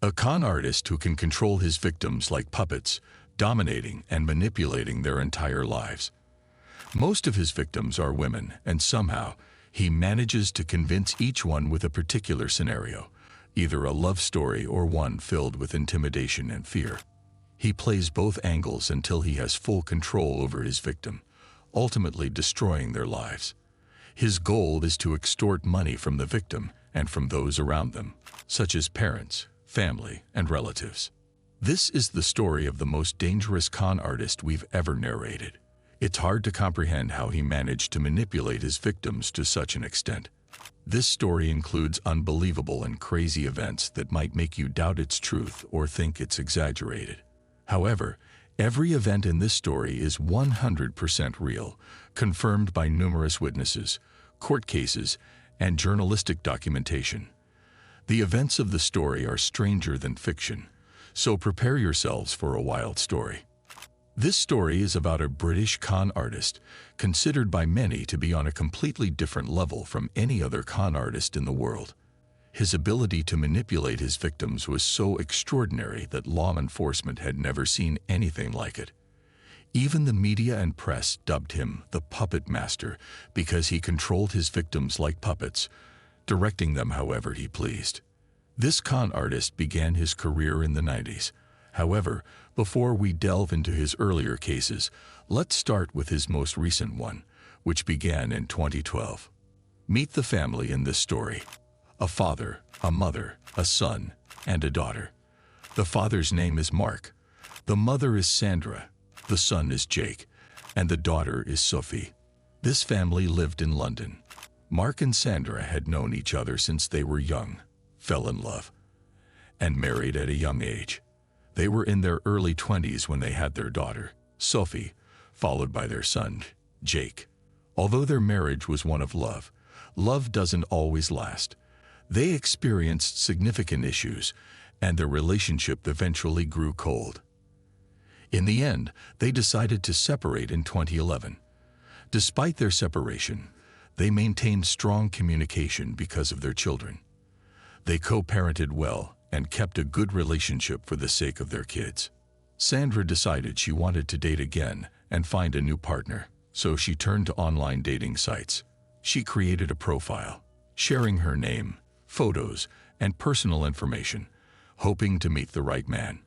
A con artist who can control his victims like puppets, dominating and manipulating their entire lives. Most of his victims are women, and somehow he manages to convince each one with a particular scenario, either a love story or one filled with intimidation and fear. He plays both angles until he has full control over his victim, ultimately destroying their lives. His goal is to extort money from the victim and from those around them, such as parents, family, and relatives. This is the story of the most dangerous con artist we've ever narrated. It's hard to comprehend how he managed to manipulate his victims to such an extent. This story includes unbelievable and crazy events that might make you doubt its truth or think it's exaggerated. However, every event in this story is 100% real, confirmed by numerous witnesses, court cases, and journalistic documentation. The events of the story are stranger than fiction, so prepare yourselves for a wild story. This story is about a British con artist, considered by many to be on a completely different level from any other con artist in the world. His ability to manipulate his victims was so extraordinary that law enforcement had never seen anything like it. Even the media and press dubbed him the Puppet Master because he controlled his victims like puppets, directing them however he pleased. This con artist began his career in the 90s. However, before we delve into his earlier cases, let's start with his most recent one, which began in 2012. Meet the family in this story: a father, a mother, a son, and a daughter. The father's name is Mark, the mother is Sandra, the son is Jake, and the daughter is Sophie. This family lived in London. Mark and Sandra had known each other since they were young, fell in love, and married at a young age. They were in their early 20s when they had their daughter, Sophie, followed by their son, Jake. Although their marriage was one of love, love doesn't always last. They experienced significant issues, and their relationship eventually grew cold. In the end, they decided to separate in 2011. Despite their separation, they maintained strong communication because of their children. They co-parented well and kept a good relationship for the sake of their kids. Sandra decided she wanted to date again and find a new partner, so she turned to online dating sites. She created a profile, sharing her name, photos, and personal information, hoping to meet the right man.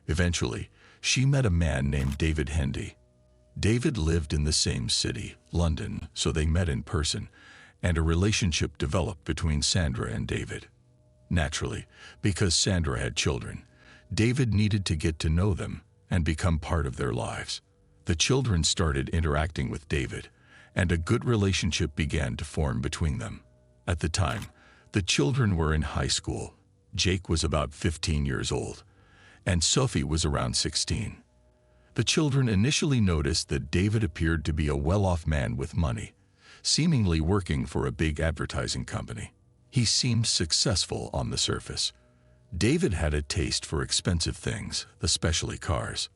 Eventually, she met a man named David Hendy. David lived in the same city, London, so they met in person, and a relationship developed between Sandra and David. Naturally, because Sandra had children, David needed to get to know them and become part of their lives. The children started interacting with David, and a good relationship began to form between them. At the time, the children were in high school. Jake was about 15 years old, and Sophie was around 16. The children initially noticed that David appeared to be a well-off man with money, seemingly working for a big advertising company. He seemed successful on the surface. David had a taste for expensive things, especially cars.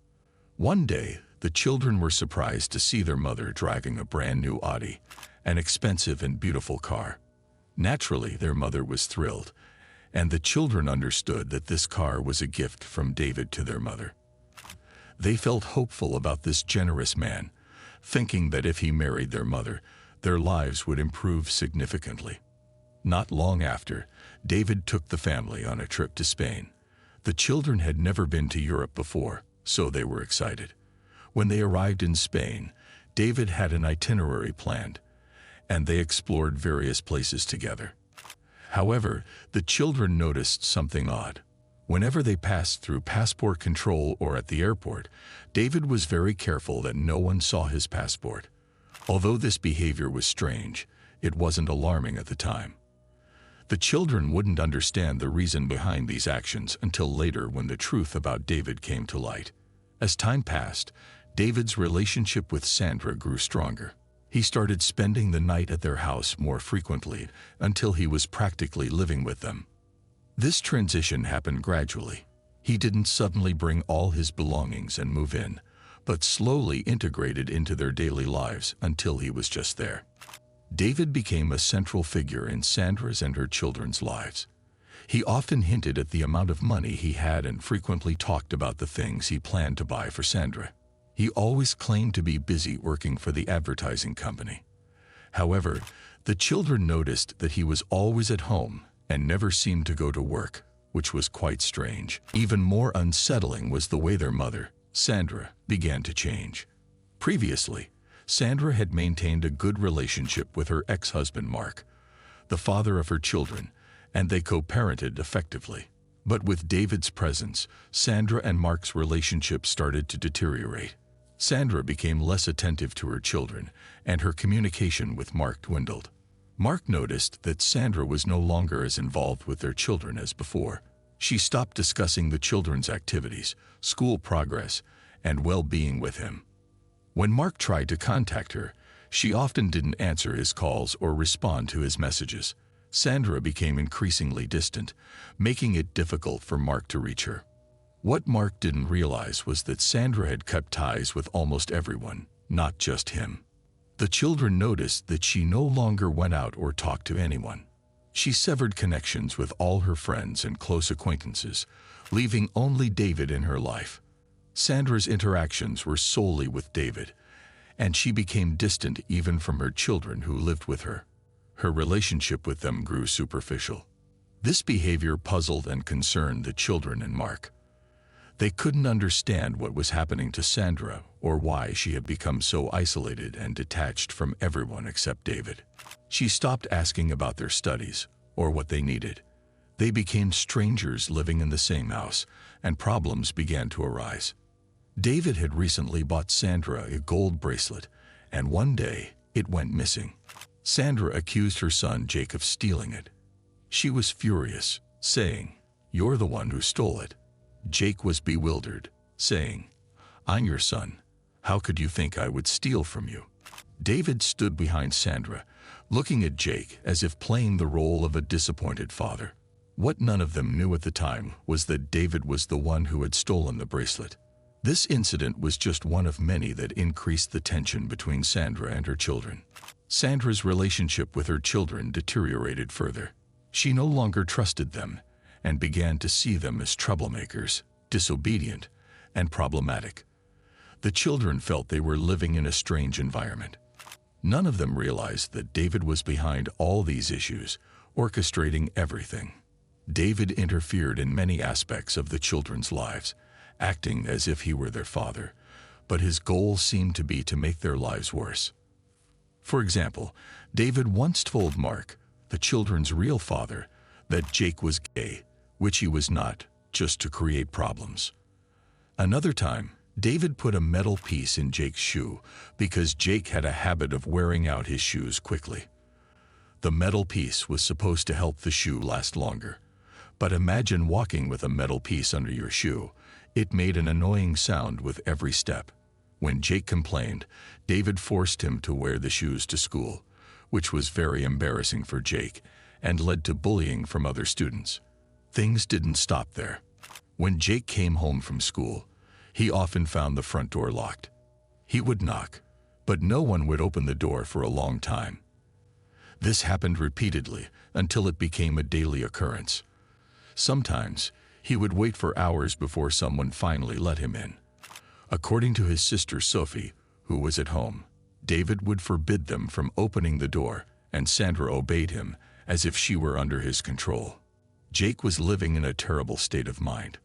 One day, the children were surprised to see their mother driving a brand new Audi, an expensive and beautiful car. Naturally, their mother was thrilled, and the children understood that this car was a gift from David to their mother. They felt hopeful about this generous man, thinking that if he married their mother, their lives would improve significantly. Not long after, David took the family on a trip to Spain. The children had never been to Europe before, so they were excited. When they arrived in Spain, David had an itinerary planned, and they explored various places together. However, the children noticed something odd. Whenever they passed through passport control or at the airport, David was very careful that no one saw his passport. Although this behavior was strange, it wasn't alarming at the time. The children wouldn't understand the reason behind these actions until later when the truth about David came to light. As time passed, David's relationship with Sandra grew stronger. He started spending the night at their house more frequently until he was practically living with them. This transition happened gradually. He didn't suddenly bring all his belongings and move in, but slowly integrated into their daily lives until he was just there. David became a central figure in Sandra's and her children's lives. He often hinted at the amount of money he had and frequently talked about the things he planned to buy for Sandra. He always claimed to be busy working for the advertising company. However, the children noticed that he was always at home and never seemed to go to work, which was quite strange. Even more unsettling was the way their mother, Sandra, began to change. Previously, Sandra had maintained a good relationship with her ex-husband Mark, the father of her children, and they co-parented effectively. But with David's presence, Sandra and Mark's relationship started to deteriorate. Sandra became less attentive to her children, and her communication with Mark dwindled. Mark noticed that Sandra was no longer as involved with their children as before. She stopped discussing the children's activities, school progress, and well-being with him. When Mark tried to contact her, she often didn't answer his calls or respond to his messages. Sandra became increasingly distant, making it difficult for Mark to reach her. What Mark didn't realize was that Sandra had cut ties with almost everyone, not just him. The children noticed that she no longer went out or talked to anyone. She severed connections with all her friends and close acquaintances, leaving only David in her life. Sandra's interactions were solely with David, and she became distant even from her children who lived with her. Her relationship with them grew superficial. This behavior puzzled and concerned the children and Mark. They couldn't understand what was happening to Sandra or why she had become so isolated and detached from everyone except David. She stopped asking about their studies or what they needed. They became strangers living in the same house, and problems began to arise. David had recently bought Sandra a gold bracelet, and one day it went missing. Sandra accused her son Jake of stealing it. She was furious, saying, "You're the one who stole it." Jake was bewildered, saying, "I'm your son. How could you think I would steal from you?" David stood behind Sandra, looking at Jake as if playing the role of a disappointed father. What none of them knew at the time was that David was the one who had stolen the bracelet. This incident was just one of many that increased the tension between Sandra and her children. Sandra's relationship with her children deteriorated further. She no longer trusted them and began to see them as troublemakers, disobedient, and problematic. The children felt they were living in a strange environment. None of them realized that David was behind all these issues, orchestrating everything. David interfered in many aspects of the children's lives, acting as if he were their father, but his goal seemed to be to make their lives worse. For example, David once told Mark, the children's real father, that Jake was gay, which he was not, just to create problems. Another time, David put a metal piece in Jake's shoe because Jake had a habit of wearing out his shoes quickly. The metal piece was supposed to help the shoe last longer, but imagine walking with a metal piece under your shoe. It made an annoying sound with every step. When Jake complained, David forced him to wear the shoes to school, which was very embarrassing for Jake and led to bullying from other students. Things didn't stop there. When Jake came home from school, he often found the front door locked. He would knock, but no one would open the door for a long time. This happened repeatedly until it became a daily occurrence. Sometimes, he would wait for hours before someone finally let him in. According to his sister Sophie, who was at home, David would forbid them from opening the door, and Sandra obeyed him as if she were under his control. Jake was living in a terrible state of mind.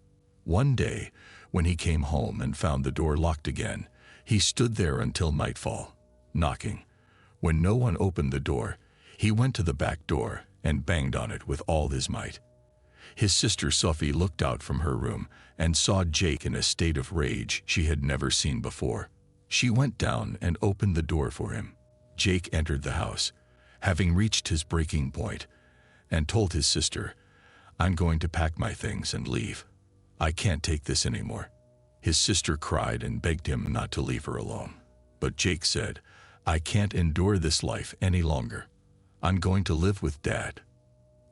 One day, when he came home and found the door locked again, he stood there until nightfall, knocking. When no one opened the door, he went to the back door and banged on it with all his might. His sister Sophie looked out from her room and saw Jake in a state of rage she had never seen before. She went down and opened the door for him. Jake entered the house, having reached his breaking point, and told his sister, "I'm going to pack my things and leave. I can't take this anymore." His sister cried and begged him not to leave her alone. But Jake said, "I can't endure this life any longer. I'm going to live with Dad."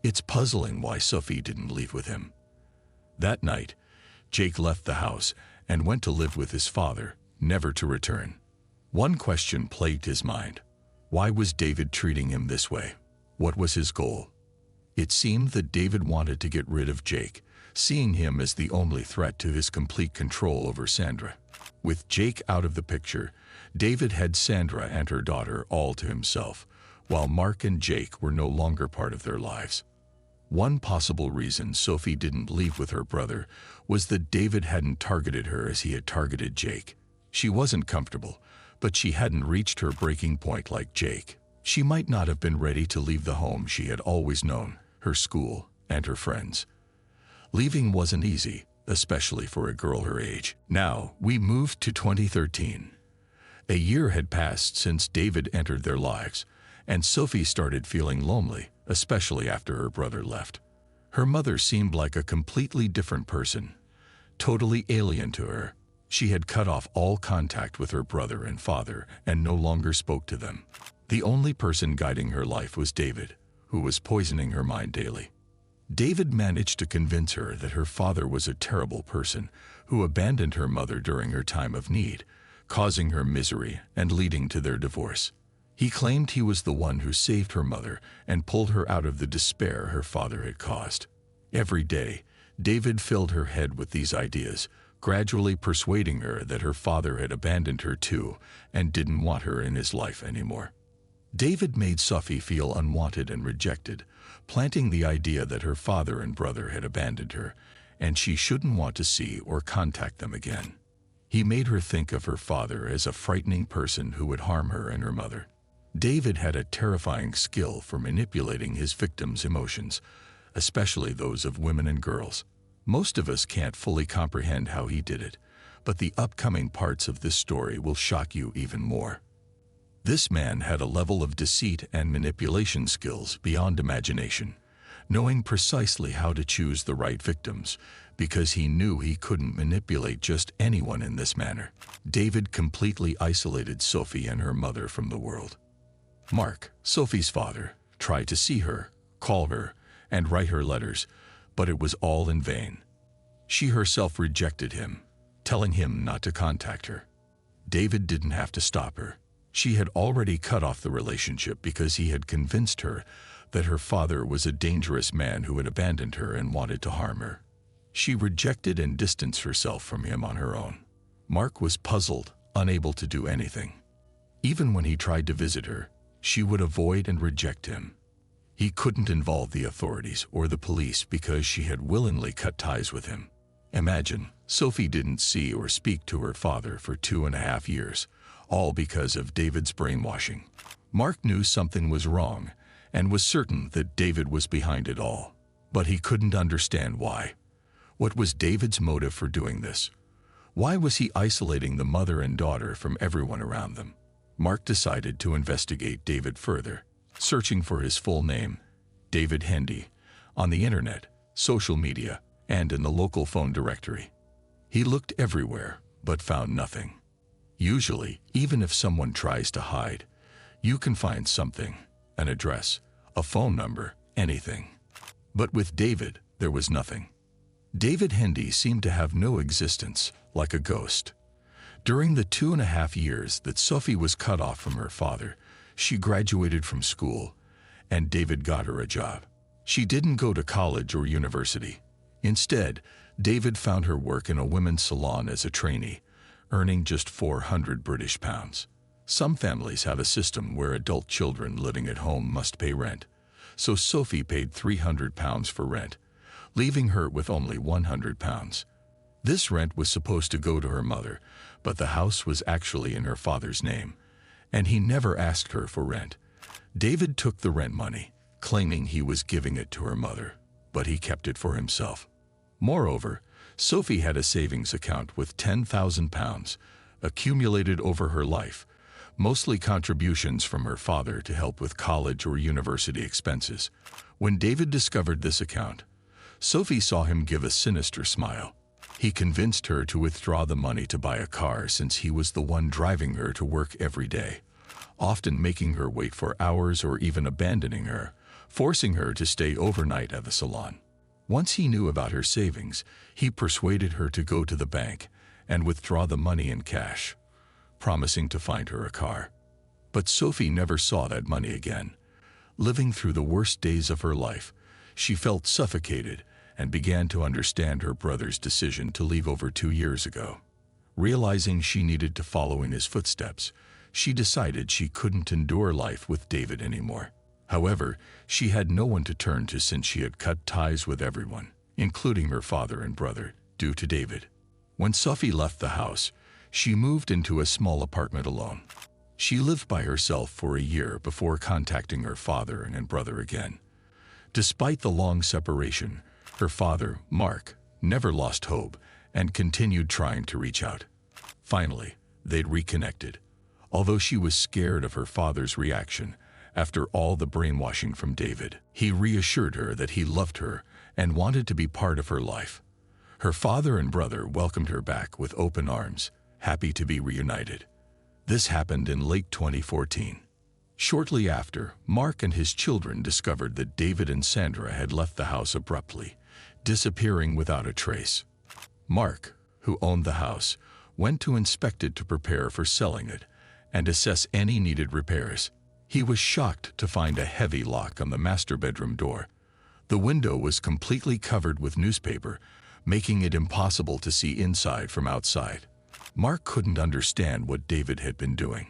It's puzzling why Sophie didn't leave with him. That night, Jake left the house and went to live with his father, never to return. One question plagued his mind. Why was David treating him this way? What was his goal? It seemed that David wanted to get rid of Jake, seeing him as the only threat to his complete control over Sandra. With Jake out of the picture, David had Sandra and her daughter all to himself, while Mark and Jake were no longer part of their lives. One possible reason Sophie didn't leave with her brother was that David hadn't targeted her as he had targeted Jake. She wasn't comfortable, but she hadn't reached her breaking point like Jake. She might not have been ready to leave the home she had always known, her school, and her friends. Leaving wasn't easy, especially for a girl her age. Now, we moved to 2013. A year had passed since David entered their lives, and Sophie started feeling lonely, especially after her brother left. Her mother seemed like a completely different person, totally alien to her. She had cut off all contact with her brother and father and no longer spoke to them. The only person guiding her life was David, who was poisoning her mind daily. David managed to convince her that her father was a terrible person who abandoned her mother during her time of need, causing her misery and leading to their divorce. He claimed he was the one who saved her mother and pulled her out of the despair her father had caused. Every day, David filled her head with these ideas, gradually persuading her that her father had abandoned her too and didn't want her in his life anymore. David made Sophie feel unwanted and rejected, planting the idea that her father and brother had abandoned her, and she shouldn't want to see or contact them again. He made her think of her father as a frightening person who would harm her and her mother. David had a terrifying skill for manipulating his victims' emotions, especially those of women and girls. Most of us can't fully comprehend how he did it, but the upcoming parts of this story will shock you even more. This man had a level of deceit and manipulation skills beyond imagination, knowing precisely how to choose the right victims, because he knew he couldn't manipulate just anyone in this manner. David completely isolated Sophie and her mother from the world. Mark, Sophie's father, tried to see her, call her, and write her letters, but it was all in vain. She herself rejected him, telling him not to contact her. David didn't have to stop her. She had already cut off the relationship because he had convinced her that her father was a dangerous man who had abandoned her and wanted to harm her. She rejected and distanced herself from him on her own. Mark was puzzled, unable to do anything. Even when he tried to visit her, she would avoid and reject him. He couldn't involve the authorities or the police because she had willingly cut ties with him. Imagine, Sophie didn't see or speak to her father for 2.5 years, all because of David's brainwashing. Mark knew something was wrong and was certain that David was behind it all, but he couldn't understand why. What was David's motive for doing this? Why was he isolating the mother and daughter from everyone around them? Mark decided to investigate David further, searching for his full name, David Hendy, on the internet, social media, and in the local phone directory. He looked everywhere, but found nothing. Usually, even if someone tries to hide, you can find something, an address, a phone number, anything. But with David, there was nothing. David Hendy seemed to have no existence, like a ghost. During the 2.5 years that Sophie was cut off from her father, she graduated from school, and David got her a job. She didn't go to college or university. Instead, David found her work in a women's salon as a trainee, earning just £400. Some families have a system where adult children living at home must pay rent, so Sophie paid £300 for rent, leaving her with only £100. This rent was supposed to go to her mother, but the house was actually in her father's name, and he never asked her for rent. David took the rent money, claiming he was giving it to her mother, but he kept it for himself. Moreover, Sophie had a savings account with £10,000 accumulated over her life, mostly contributions from her father to help with college or university expenses. When David discovered this account, Sophie saw him give a sinister smile. He convinced her to withdraw the money to buy a car since he was the one driving her to work every day, often making her wait for hours or even abandoning her, forcing her to stay overnight at the salon. Once he knew about her savings, he persuaded her to go to the bank and withdraw the money in cash, promising to find her a car. But Sophie never saw that money again. Living through the worst days of her life, She felt suffocated and began to understand her brother's decision to leave over 2 years ago. Realizing she needed to follow in his footsteps, she decided she couldn't endure life with David anymore. However, she had no one to turn to since she had cut ties with everyone, including her father and brother, due to David. When Sophie left the house, she moved into a small apartment alone. She lived by herself for a year before contacting her father and brother again. Despite the long separation, her father, Mark, never lost hope and continued trying to reach out. Finally, they'd reconnected. Although she was scared of her father's reaction after all the brainwashing from David, he reassured her that he loved her and wanted to be part of her life. Her father and brother welcomed her back with open arms, happy to be reunited. This happened in late 2014. Shortly after, Mark and his children discovered that David and Sandra had left the house abruptly, disappearing without a trace. Mark, who owned the house, went to inspect it to prepare for selling it and assess any needed repairs. He was shocked to find a heavy lock on the master bedroom door. The window was completely covered with newspaper, making it impossible to see inside from outside. Mark couldn't understand what David had been doing.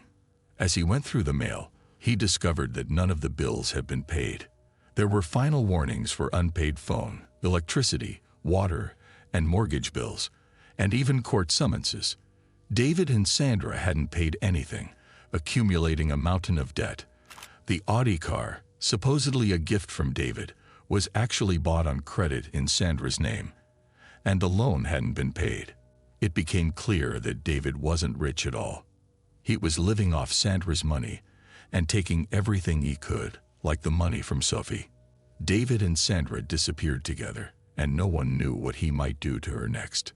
As he went through the mail, he discovered that none of the bills had been paid. There were final warnings for unpaid phone, electricity, water, and mortgage bills, and even court summonses. David and Sandra hadn't paid anything, accumulating a mountain of debt. The Audi car, supposedly a gift from David, was actually bought on credit in Sandra's name, and the loan hadn't been paid. It became clear that David wasn't rich at all. He was living off Sandra's money and taking everything he could, like the money from Sophie. David and Sandra disappeared together, and no one knew what he might do to her next.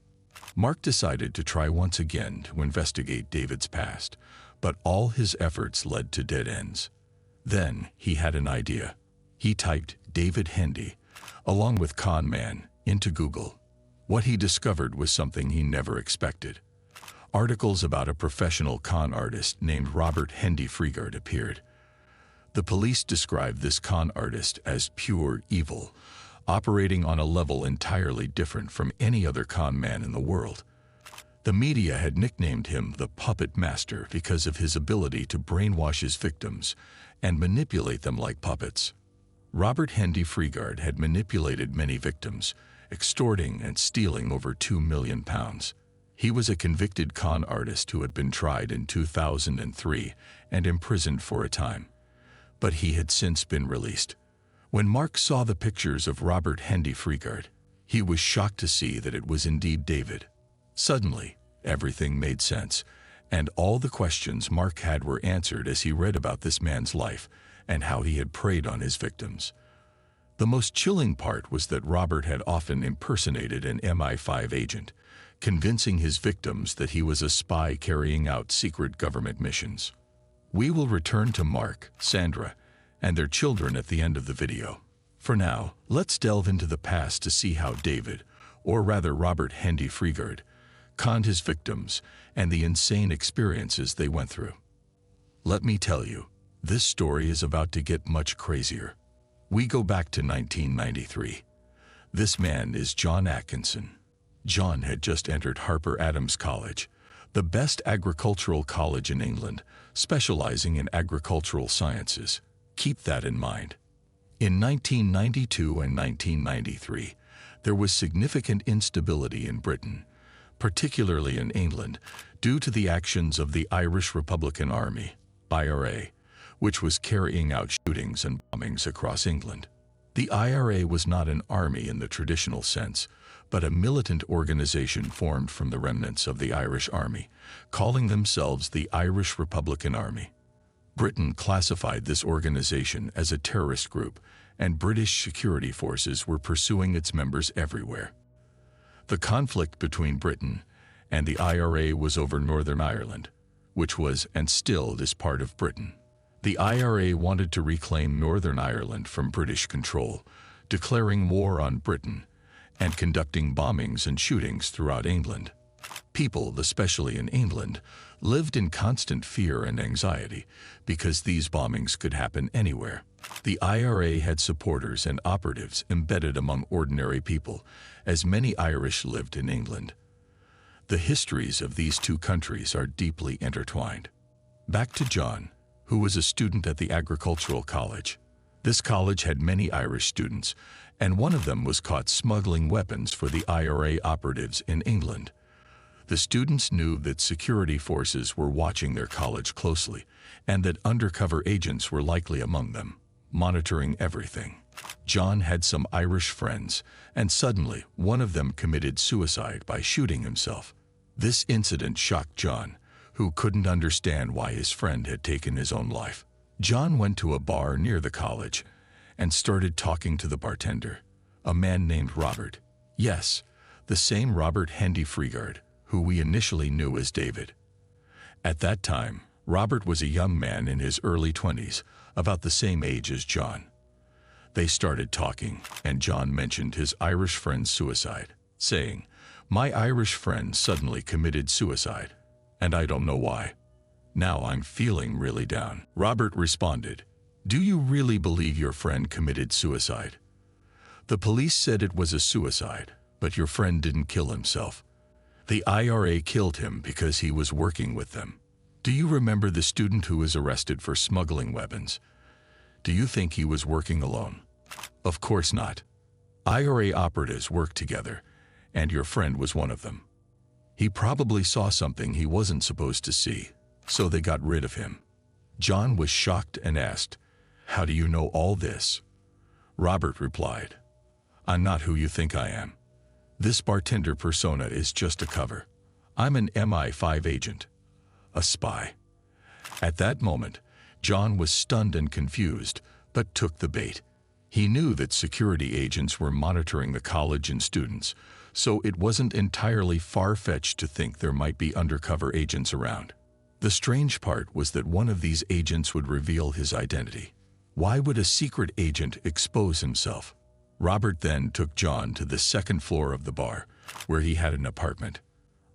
Mark decided to try once again to investigate David's past, but all his efforts led to dead ends. Then he had an idea. He typed David Hendy, along with con man, into Google. What he discovered was something he never expected. Articles about a professional con artist named Robert Hendy-Freegard appeared. The police described this con artist as pure evil, operating on a level entirely different from any other con man in the world. The media had nicknamed him the Puppet Master because of his ability to brainwash his victims and manipulate them like puppets. Robert Hendy-Freegard had manipulated many victims, extorting and stealing over £2 million. He was a convicted con artist who had been tried in 2003 and imprisoned for a time, but he had since been released. When Mark saw the pictures of Robert Hendy-Freegard, he was shocked to see that it was indeed David. Suddenly, everything made sense, and all the questions Mark had were answered as he read about this man's life and how he had preyed on his victims. The most chilling part was that Robert had often impersonated an MI5 agent, convincing his victims that he was a spy carrying out secret government missions. We will return to Mark, Sandra, and their children at the end of the video. For now, let's delve into the past to see how David, or rather Robert Hendy-Freegard, conned his victims and the insane experiences they went through. Let me tell you, this story is about to get much crazier. We go back to 1993. This man is John Atkinson. John had just entered Harper Adams College, the best agricultural college in England, specializing in agricultural sciences. Keep that in mind. In 1992 and 1993, there was significant instability in Britain, particularly in England, due to the actions of the Irish Republican Army, IRA, which was carrying out shootings and bombings across England. The IRA was not an army in the traditional sense, but a militant organization formed from the remnants of the Irish Army, calling themselves the Irish Republican Army. Britain classified this organization as a terrorist group, and British security forces were pursuing its members everywhere. The conflict between Britain and the IRA was over Northern Ireland, which was and still is part of Britain. The IRA wanted to reclaim Northern Ireland from British control, declaring war on Britain and conducting bombings and shootings throughout England. People, especially in England, lived in constant fear and anxiety because these bombings could happen anywhere. The IRA had supporters and operatives embedded among ordinary people, as many Irish lived in England. The histories of these two countries are deeply intertwined. Back to John, who was a student at the agricultural college. This college had many Irish students, and one of them was caught smuggling weapons for the IRA operatives in England. The students knew that security forces were watching their college closely, and that undercover agents were likely among them, monitoring everything. John had some Irish friends, and suddenly one of them committed suicide by shooting himself. This incident shocked John, who couldn't understand why his friend had taken his own life. John went to a bar near the college and started talking to the bartender, a man named Robert. Yes, the same Robert Hendy-Freegard, who we initially knew as David. At that time, Robert was a young man in his early 20s, about the same age as John. They started talking, and John mentioned his Irish friend's suicide, saying, "My Irish friend suddenly committed suicide, and I don't know why. Now I'm feeling really down." Robert responded, "Do you really believe your friend committed suicide? The police said it was a suicide, but your friend didn't kill himself. The IRA killed him because he was working with them. Do you remember the student who was arrested for smuggling weapons? Do you think he was working alone? Of course not. IRA operatives worked together, and your friend was one of them. He probably saw something he wasn't supposed to see, so they got rid of him." John was shocked and asked, "How do you know all this?" Robert replied, "I'm not who you think I am. This bartender persona is just a cover. I'm an MI5 agent, a spy." At that moment, John was stunned and confused, but took the bait. He knew that security agents were monitoring the college and students, so it wasn't entirely far-fetched to think there might be undercover agents around. The strange part was that one of these agents would reveal his identity. Why would a secret agent expose himself? Robert then took John to the second floor of the bar, where he had an apartment.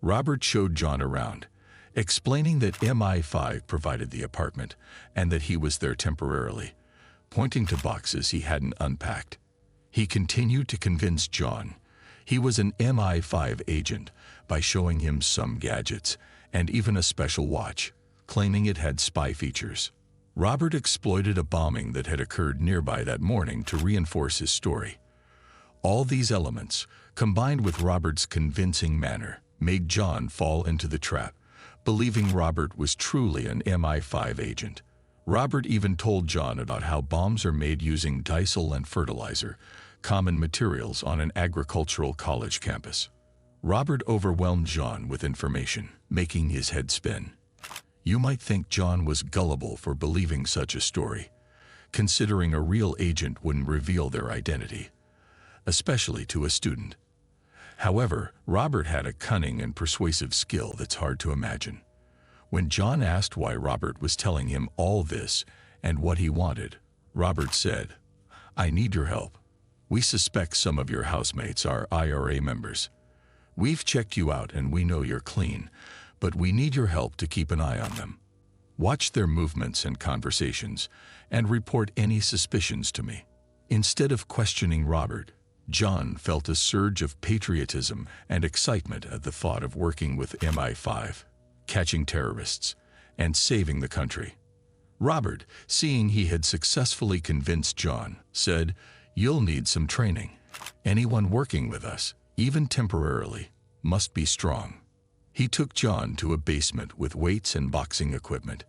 Robert showed John around, explaining that MI5 provided the apartment and that he was there temporarily, pointing to boxes he hadn't unpacked. He continued to convince John he was an MI5 agent by showing him some gadgets and even a special watch, claiming it had spy features. Robert exploited a bombing that had occurred nearby that morning to reinforce his story. All these elements, combined with Robert's convincing manner, made John fall into the trap, believing Robert was truly an MI5 agent. Robert even told John about how bombs are made using diesel and fertilizer, common materials on an agricultural college campus. Robert overwhelmed John with information, making his head spin. You might think John was gullible for believing such a story, considering a real agent wouldn't reveal their identity, especially to a student. However, Robert had a cunning and persuasive skill that's hard to imagine. When John asked why Robert was telling him all this and what he wanted, Robert said, "I need your help. We suspect some of your housemates are IRA members. We've checked you out and we know you're clean, but we need your help to keep an eye on them. Watch their movements and conversations, and report any suspicions to me." Instead of questioning Robert, John felt a surge of patriotism and excitement at the thought of working with MI5, catching terrorists, and saving the country. Robert, seeing he had successfully convinced John, said, "You'll need some training. Anyone working with us, even temporarily, must be strong." He took John to a basement with weights and boxing equipment,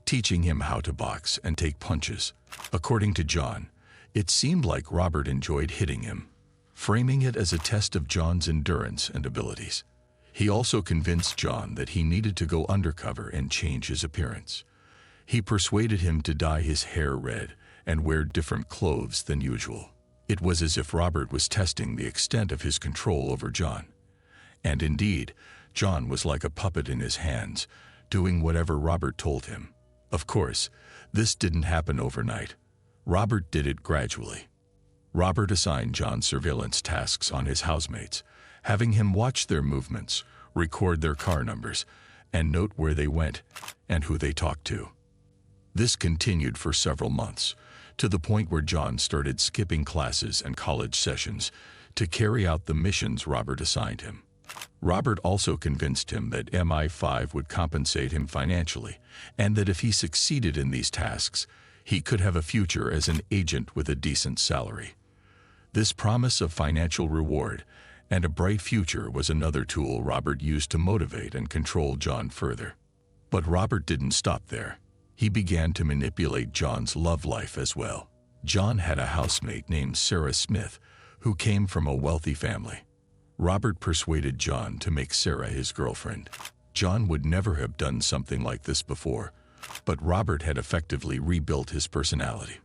teaching him how to box and take punches. According to John, it seemed like Robert enjoyed hitting him, framing it as a test of John's endurance and abilities. He also convinced John that he needed to go undercover and change his appearance. He persuaded him to dye his hair red and wear different clothes than usual. It was as if Robert was testing the extent of his control over John. And indeed, John was like a puppet in his hands, doing whatever Robert told him. Of course, this didn't happen overnight. Robert did it gradually. Robert assigned John surveillance tasks on his housemates, having him watch their movements, record their car numbers, and note where they went and who they talked to. This continued for several months, to the point where John started skipping classes and college sessions to carry out the missions Robert assigned him. Robert also convinced him that MI5 would compensate him financially, and that if he succeeded in these tasks, he could have a future as an agent with a decent salary. This promise of financial reward and a bright future was another tool Robert used to motivate and control John further. But Robert didn't stop there. He began to manipulate John's love life as well. John had a housemate named Sarah Smith, who came from a wealthy family. Robert persuaded John to make Sarah his girlfriend. John would never have done something like this before, but Robert had effectively rebuilt his personality.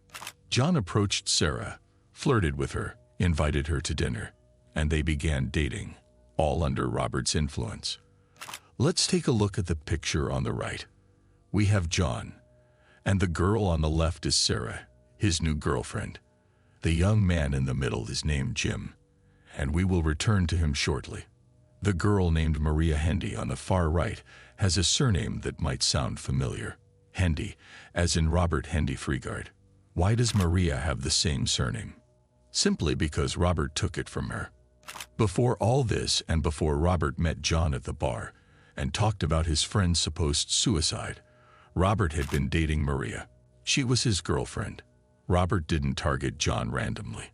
John approached Sarah, flirted with her, invited her to dinner, and they began dating, all under Robert's influence. Let's take a look at the picture on the right. We have John, and the girl on the left is Sarah, his new girlfriend. The young man in the middle is named Jim, and we will return to him shortly. The girl named Maria Hendy on the far right has a surname that might sound familiar. Hendy, as in Robert Hendy-Freegard. Why does Maria have the same surname? Simply because Robert took it from her. Before all this, and before Robert met John at the bar and talked about his friend's supposed suicide, Robert had been dating Maria. She was his girlfriend. Robert didn't target John randomly.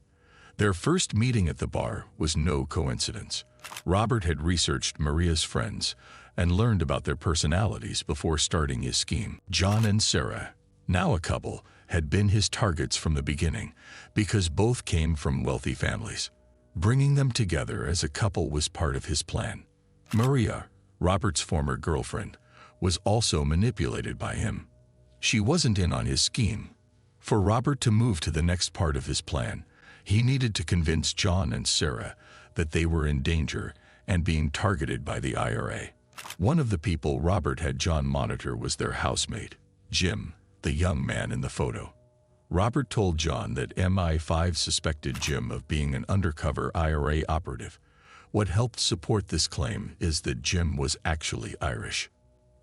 Their first meeting at the bar was no coincidence. Robert had researched Maria's friends and learned about their personalities before starting his scheme. John and Sarah, now a couple, had been his targets from the beginning because both came from wealthy families. Bringing them together as a couple was part of his plan. Maria, Robert's former girlfriend, was also manipulated by him. She wasn't in on his scheme. For Robert to move to the next part of his plan, he needed to convince John and Sarah that they were in danger and being targeted by the IRA. One of the people Robert had John monitor was their housemate, Jim, the young man in the photo. Robert told John that MI5 suspected Jim of being an undercover IRA operative. What helped support this claim is that Jim was actually Irish.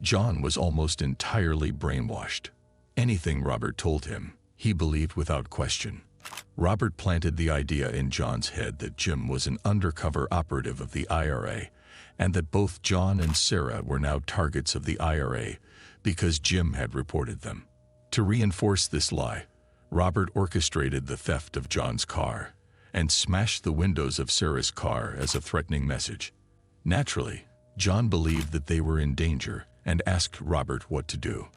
John was almost entirely brainwashed. Anything Robert told him, he believed without question. Robert planted the idea in John's head that Jim was an undercover operative of the IRA, and that both John and Sarah were now targets of the IRA because Jim had reported them. To reinforce this lie, Robert orchestrated the theft of John's car and smashed the windows of Sarah's car as a threatening message. Naturally, John believed that they were in danger and asked Robert what to do.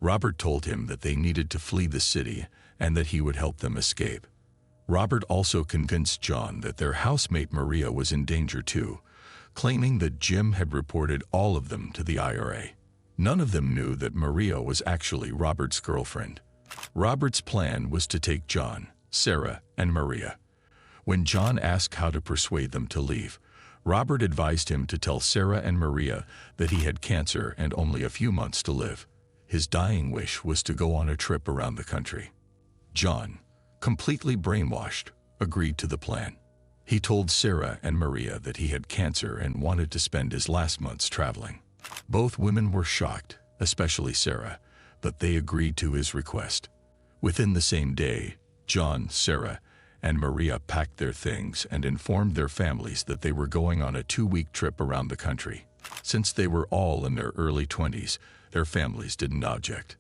Robert told him that they needed to flee the city and that he would help them escape. Robert also convinced John that their housemate Maria was in danger too, claiming that Jim had reported all of them to the IRA. None of them knew that Maria was actually Robert's girlfriend. Robert's plan was to take John, Sarah, and Maria. When John asked how to persuade them to leave, Robert advised him to tell Sarah and Maria that he had cancer and only a few months to live. His dying wish was to go on a trip around the country. John, completely brainwashed, agreed to the plan. He told Sarah and Maria that he had cancer and wanted to spend his last months traveling. Both women were shocked, especially Sarah, but they agreed to his request. Within the same day, John, Sarah, and Maria packed their things and informed their families that they were going on a 2-week trip around the country. Since they were all in their early 20s, their families didn't object.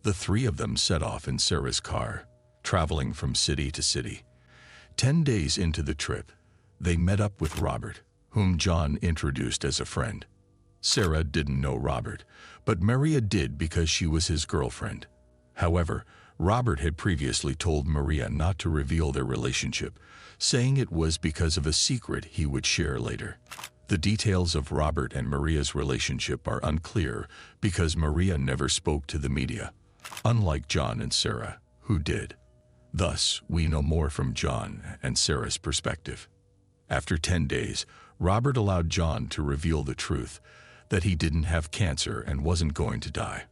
The three of them set off in Sarah's car, traveling from city to city. 10 days into the trip, they met up with Robert, whom John introduced as a friend. Sarah didn't know Robert, but Maria did because she was his girlfriend. However, Robert had previously told Maria not to reveal their relationship, saying it was because of a secret he would share later. The details of Robert and Maria's relationship are unclear because Maria never spoke to the media, unlike John and Sarah, who did. Thus, we know more from John and Sarah's perspective. After 10 days, Robert allowed John to reveal the truth, that he didn't have cancer and wasn't going to die.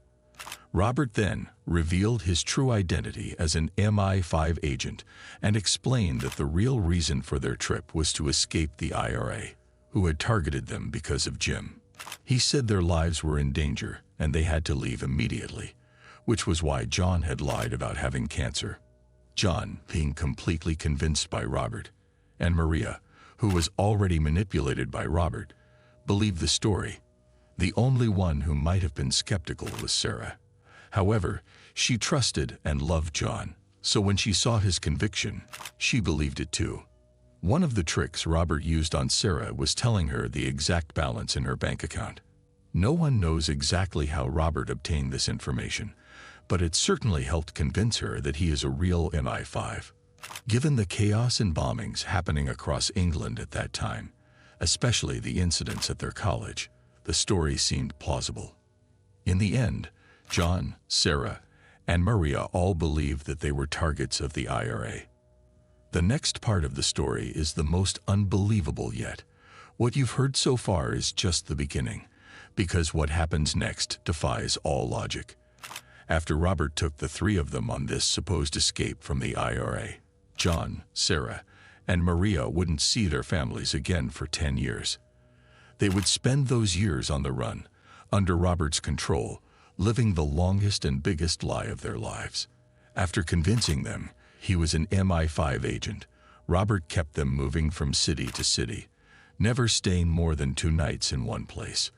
Robert then revealed his true identity as an MI5 agent and explained that the real reason for their trip was to escape the IRA. who had targeted them because of Jim. He said their lives were in danger and they had to leave immediately, which was why John had lied about having cancer. John, being completely convinced by Robert, and Maria, who was already manipulated by Robert, believed the story. The only one who might have been skeptical was Sarah. However, she trusted and loved John, so when she saw his conviction, she believed it too. One of the tricks Robert used on Sarah was telling her the exact balance in her bank account. No one knows exactly how Robert obtained this information, but it certainly helped convince her that he is a real MI5. Given the chaos and bombings happening across England at that time, especially the incidents at their college, the story seemed plausible. In the end, John, Sarah, and Maria all believed that they were targets of the IRA. The next part of the story is the most unbelievable yet. What you've heard so far is just the beginning, because what happens next defies all logic. After Robert took the three of them on this supposed escape from the IRA, John, Sarah, and Maria wouldn't see their families again for 10 years. They would spend those years on the run, under Robert's control, living the longest and biggest lie of their lives. After convincing them he was an MI5 agent, Robert kept them moving from city to city, never staying more than 2 nights in one place.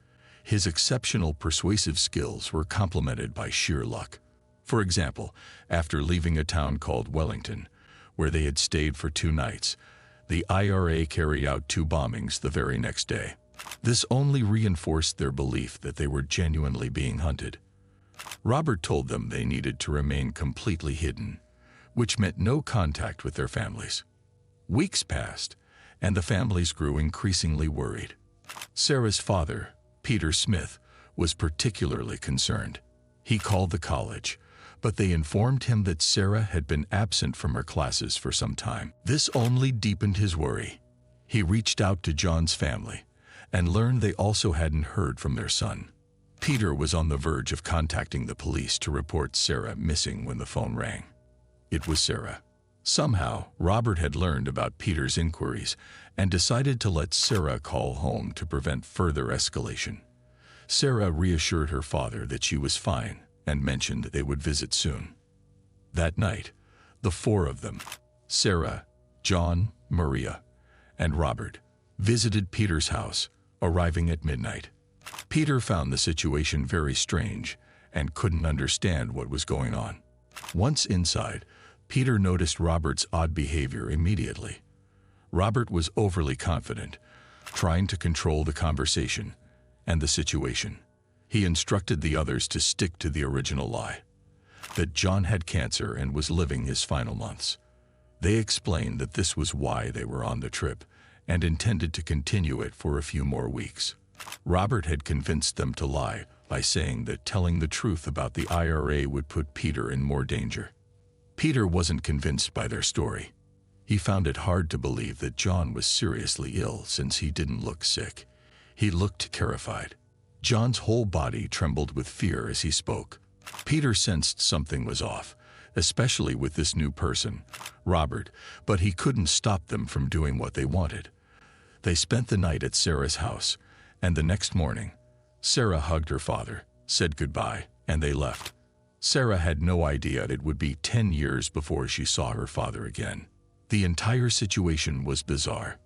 His exceptional persuasive skills were complemented by sheer luck. For example, after leaving a town called Wellington, where they had stayed for 2 nights, the IRA carried out 2 bombings the very next day. This only reinforced their belief that they were genuinely being hunted. Robert told them they needed to remain completely hidden, which meant no contact with their families. Weeks passed, and the families grew increasingly worried. Sarah's father, Peter Smith, was particularly concerned. He called the college, but they informed him that Sarah had been absent from her classes for some time. This only deepened his worry. He reached out to John's family and learned they also hadn't heard from their son. Peter was on the verge of contacting the police to report Sarah missing when the phone rang. It was Sarah. Somehow, Robert had learned about Peter's inquiries and decided to let Sarah call home to prevent further escalation. Sarah reassured her father that she was fine and mentioned they would visit soon. That night, the 4 of them, Sarah, John, Maria, and Robert, visited Peter's house, arriving at midnight. Peter found the situation very strange and couldn't understand what was going on. Once inside, Peter noticed Robert's odd behavior immediately. Robert was overly confident, trying to control the conversation and the situation. He instructed the others to stick to the original lie, that John had cancer and was living his final months. They explained that this was why they were on the trip and intended to continue it for a few more weeks. Robert had convinced them to lie by saying that telling the truth about the IRA would put Peter in more danger. Peter wasn't convinced by their story. He found it hard to believe that John was seriously ill since he didn't look sick. He looked terrified. John's whole body trembled with fear as he spoke. Peter sensed something was off, especially with this new person, Robert, but he couldn't stop them from doing what they wanted. They spent the night at Sarah's house, and the next morning, Sarah hugged her father, said goodbye, and they left. Sarah had no idea it would be 10 years before she saw her father again. The entire situation was bizarre.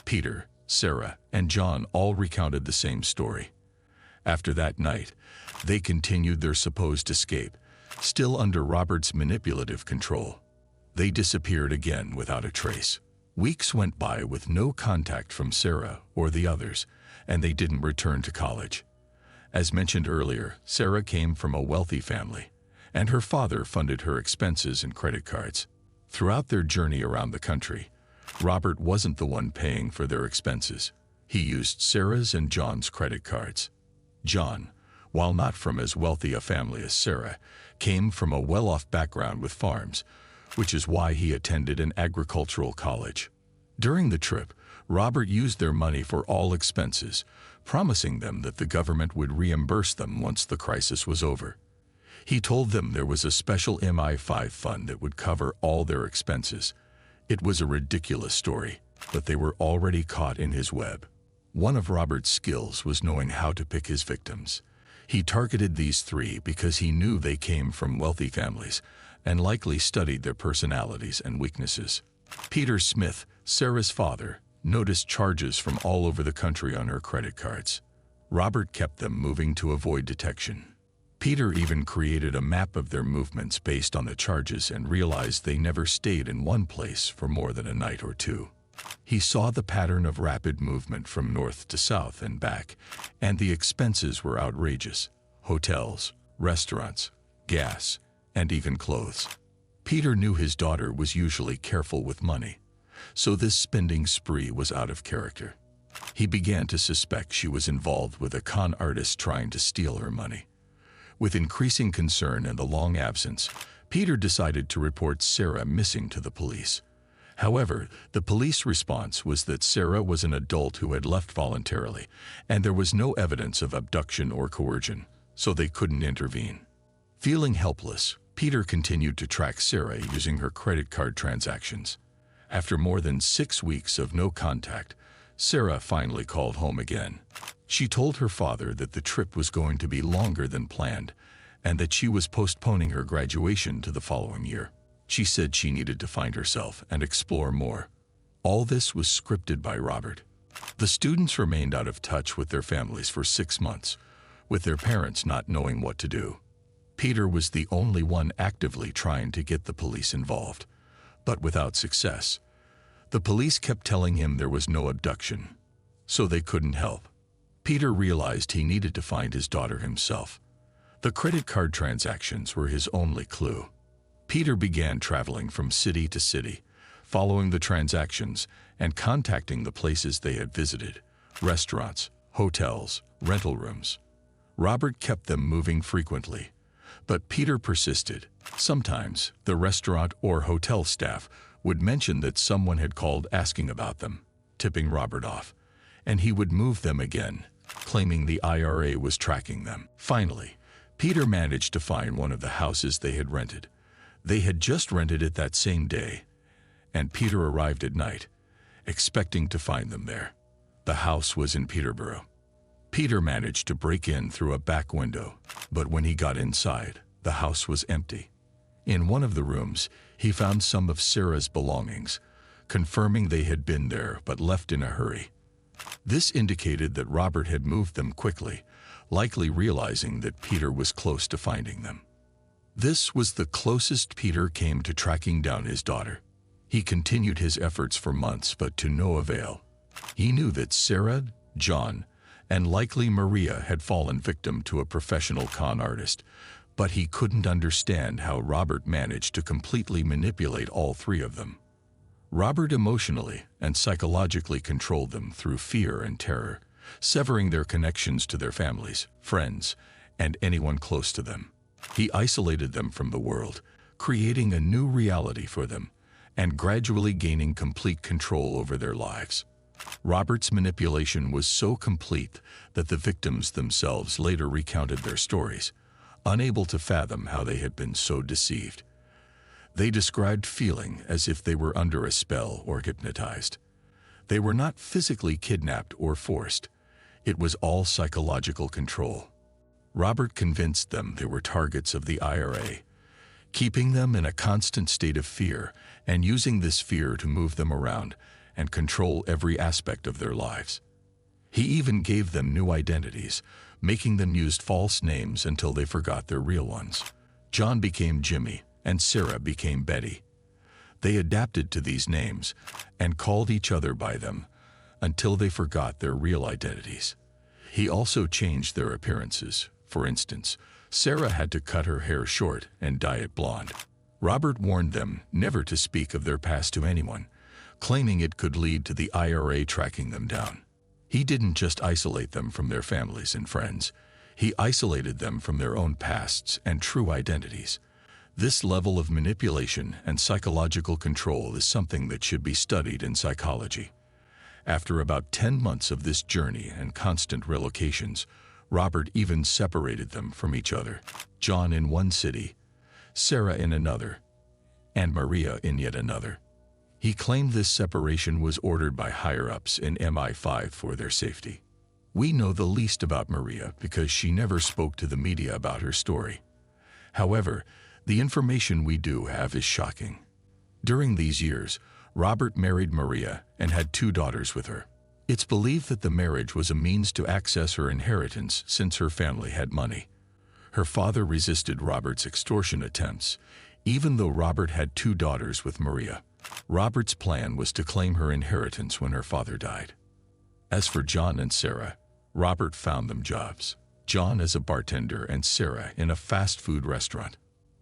Peter, Sarah, and John all recounted the same story. After that night, they continued their supposed escape, still under Robert's manipulative control. They disappeared again without a trace. Weeks went by with no contact from Sarah or the others, and they didn't return to college. As mentioned earlier, Sarah came from a wealthy family, and her father funded her expenses and credit cards. Throughout their journey around the country, Robert wasn't the one paying for their expenses. He used Sarah's and John's credit cards. John, while not from as wealthy a family as Sarah, came from a well-off background with farms, which is why he attended an agricultural college. During the trip, Robert used their money for all expenses, promising them that the government would reimburse them once the crisis was over. He told them there was a special MI5 fund that would cover all their expenses. It was a ridiculous story, but they were already caught in his web. One of Robert's skills was knowing how to pick his victims. He targeted these three because he knew they came from wealthy families and likely studied their personalities and weaknesses. Peter Smith, Sarah's father, noticed charges from all over the country on her credit cards. Robert kept them moving to avoid detection. Peter even created a map of their movements based on the charges and realized they never stayed in one place for more than a night or two. He saw the pattern of rapid movement from north to south and back, and the expenses were outrageous: hotels, restaurants, gas, and even clothes. Peter knew his daughter was usually careful with money, so this spending spree was out of character. He began to suspect she was involved with a con artist trying to steal her money. With increasing concern and the long absence, Peter decided to report Sarah missing to the police. However, the police response was that Sarah was an adult who had left voluntarily, and there was no evidence of abduction or coercion, so they couldn't intervene. Feeling helpless, Peter continued to track Sarah using her credit card transactions. After more than 6 weeks of no contact, Sarah finally called home again. She told her father that the trip was going to be longer than planned, and that she was postponing her graduation to the following year. She said she needed to find herself and explore more. All this was scripted by Robert. The students remained out of touch with their families for 6 months, with their parents not knowing what to do. Peter was the only one actively trying to get the police involved, but without success. The police kept telling him there was no abduction, so they couldn't help. Peter realized he needed to find his daughter himself. The credit card transactions were his only clue. Peter began traveling from city to city, following the transactions and contacting the places they had visited: restaurants, hotels, rental rooms. Robert kept them moving frequently, but Peter persisted. Sometimes the restaurant or hotel staff would mention that someone had called asking about them, tipping Robert off, and he would move them again, claiming the IRA was tracking them. Finally, Peter managed to find one of the houses they had rented. They had just rented it that same day, and Peter arrived at night, expecting to find them there. The house was in Peterborough. Peter managed to break in through a back window, but when he got inside, the house was empty. In one of the rooms, he found some of Sarah's belongings, confirming they had been there but left in a hurry. This indicated that Robert had moved them quickly, likely realizing that Peter was close to finding them. This was the closest Peter came to tracking down his daughter. He continued his efforts for months, but to no avail. He knew that Sarah, John, and likely Maria had fallen victim to a professional con artist, but he couldn't understand how Robert managed to completely manipulate all three of them. Robert emotionally and psychologically controlled them through fear and terror, severing their connections to their families, friends, and anyone close to them. He isolated them from the world, creating a new reality for them, and gradually gaining complete control over their lives. Robert's manipulation was so complete that the victims themselves later recounted their stories, unable to fathom how they had been so deceived. They described feeling as if they were under a spell or hypnotized. They were not physically kidnapped or forced. It was all psychological control. Robert convinced them they were targets of the IRA, keeping them in a constant state of fear and using this fear to move them around and control every aspect of their lives. He even gave them new identities, making them use false names until they forgot their real ones. John became Jimmy, and Sarah became Betty. They adapted to these names and called each other by them until they forgot their real identities. He also changed their appearances. For instance, Sarah had to cut her hair short and dye it blonde. Robert warned them never to speak of their past to anyone, claiming it could lead to the IRA tracking them down. He didn't just isolate them from their families and friends. He isolated them from their own pasts and true identities. This level of manipulation and psychological control is something that should be studied in psychology. After about 10 months of this journey and constant relocations, Robert even separated them from each other. John in one city, Sarah in another, and Maria in yet another. He claimed this separation was ordered by higher-ups in MI5 for their safety. We know the least about Maria because she never spoke to the media about her story. However, the information we do have is shocking. During these years, Robert married Maria and had 2 daughters with her. It's believed that the marriage was a means to access her inheritance since her family had money. Her father resisted Robert's extortion attempts, even though Robert had 2 daughters with Maria. Robert's plan was to claim her inheritance when her father died. As for John and Sarah, Robert found them jobs. John as a bartender and Sarah in a fast food restaurant.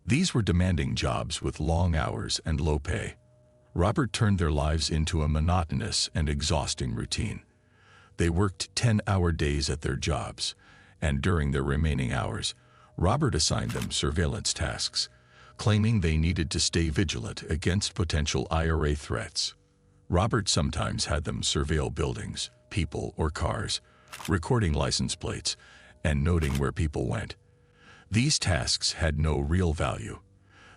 These were demanding jobs with long hours and low pay. Robert turned their lives into a monotonous and exhausting routine. They worked 10-hour days at their jobs, and during their remaining hours, Robert assigned them surveillance tasks, claiming they needed to stay vigilant against potential IRA threats. Robert sometimes had them surveil buildings, people, or cars, recording license plates, and noting where people went. These tasks had no real value.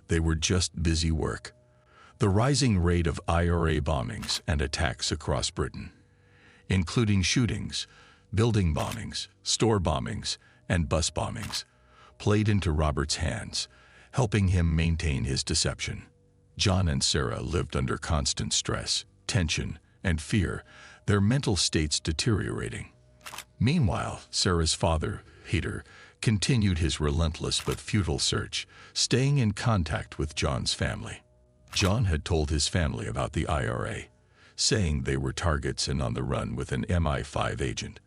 They were just busy work. The rising rate of IRA bombings and attacks across Britain, including shootings, building bombings, store bombings, and bus bombings, played into Robert's hands, helping him maintain his deception. John and Sarah lived under constant stress, tension, and fear, their mental states deteriorating. Meanwhile, Sarah's father, Peter, continued his relentless but futile search, staying in contact with John's family. John had told his family about the IRA, saying they were targets and on the run with an MI5 agent.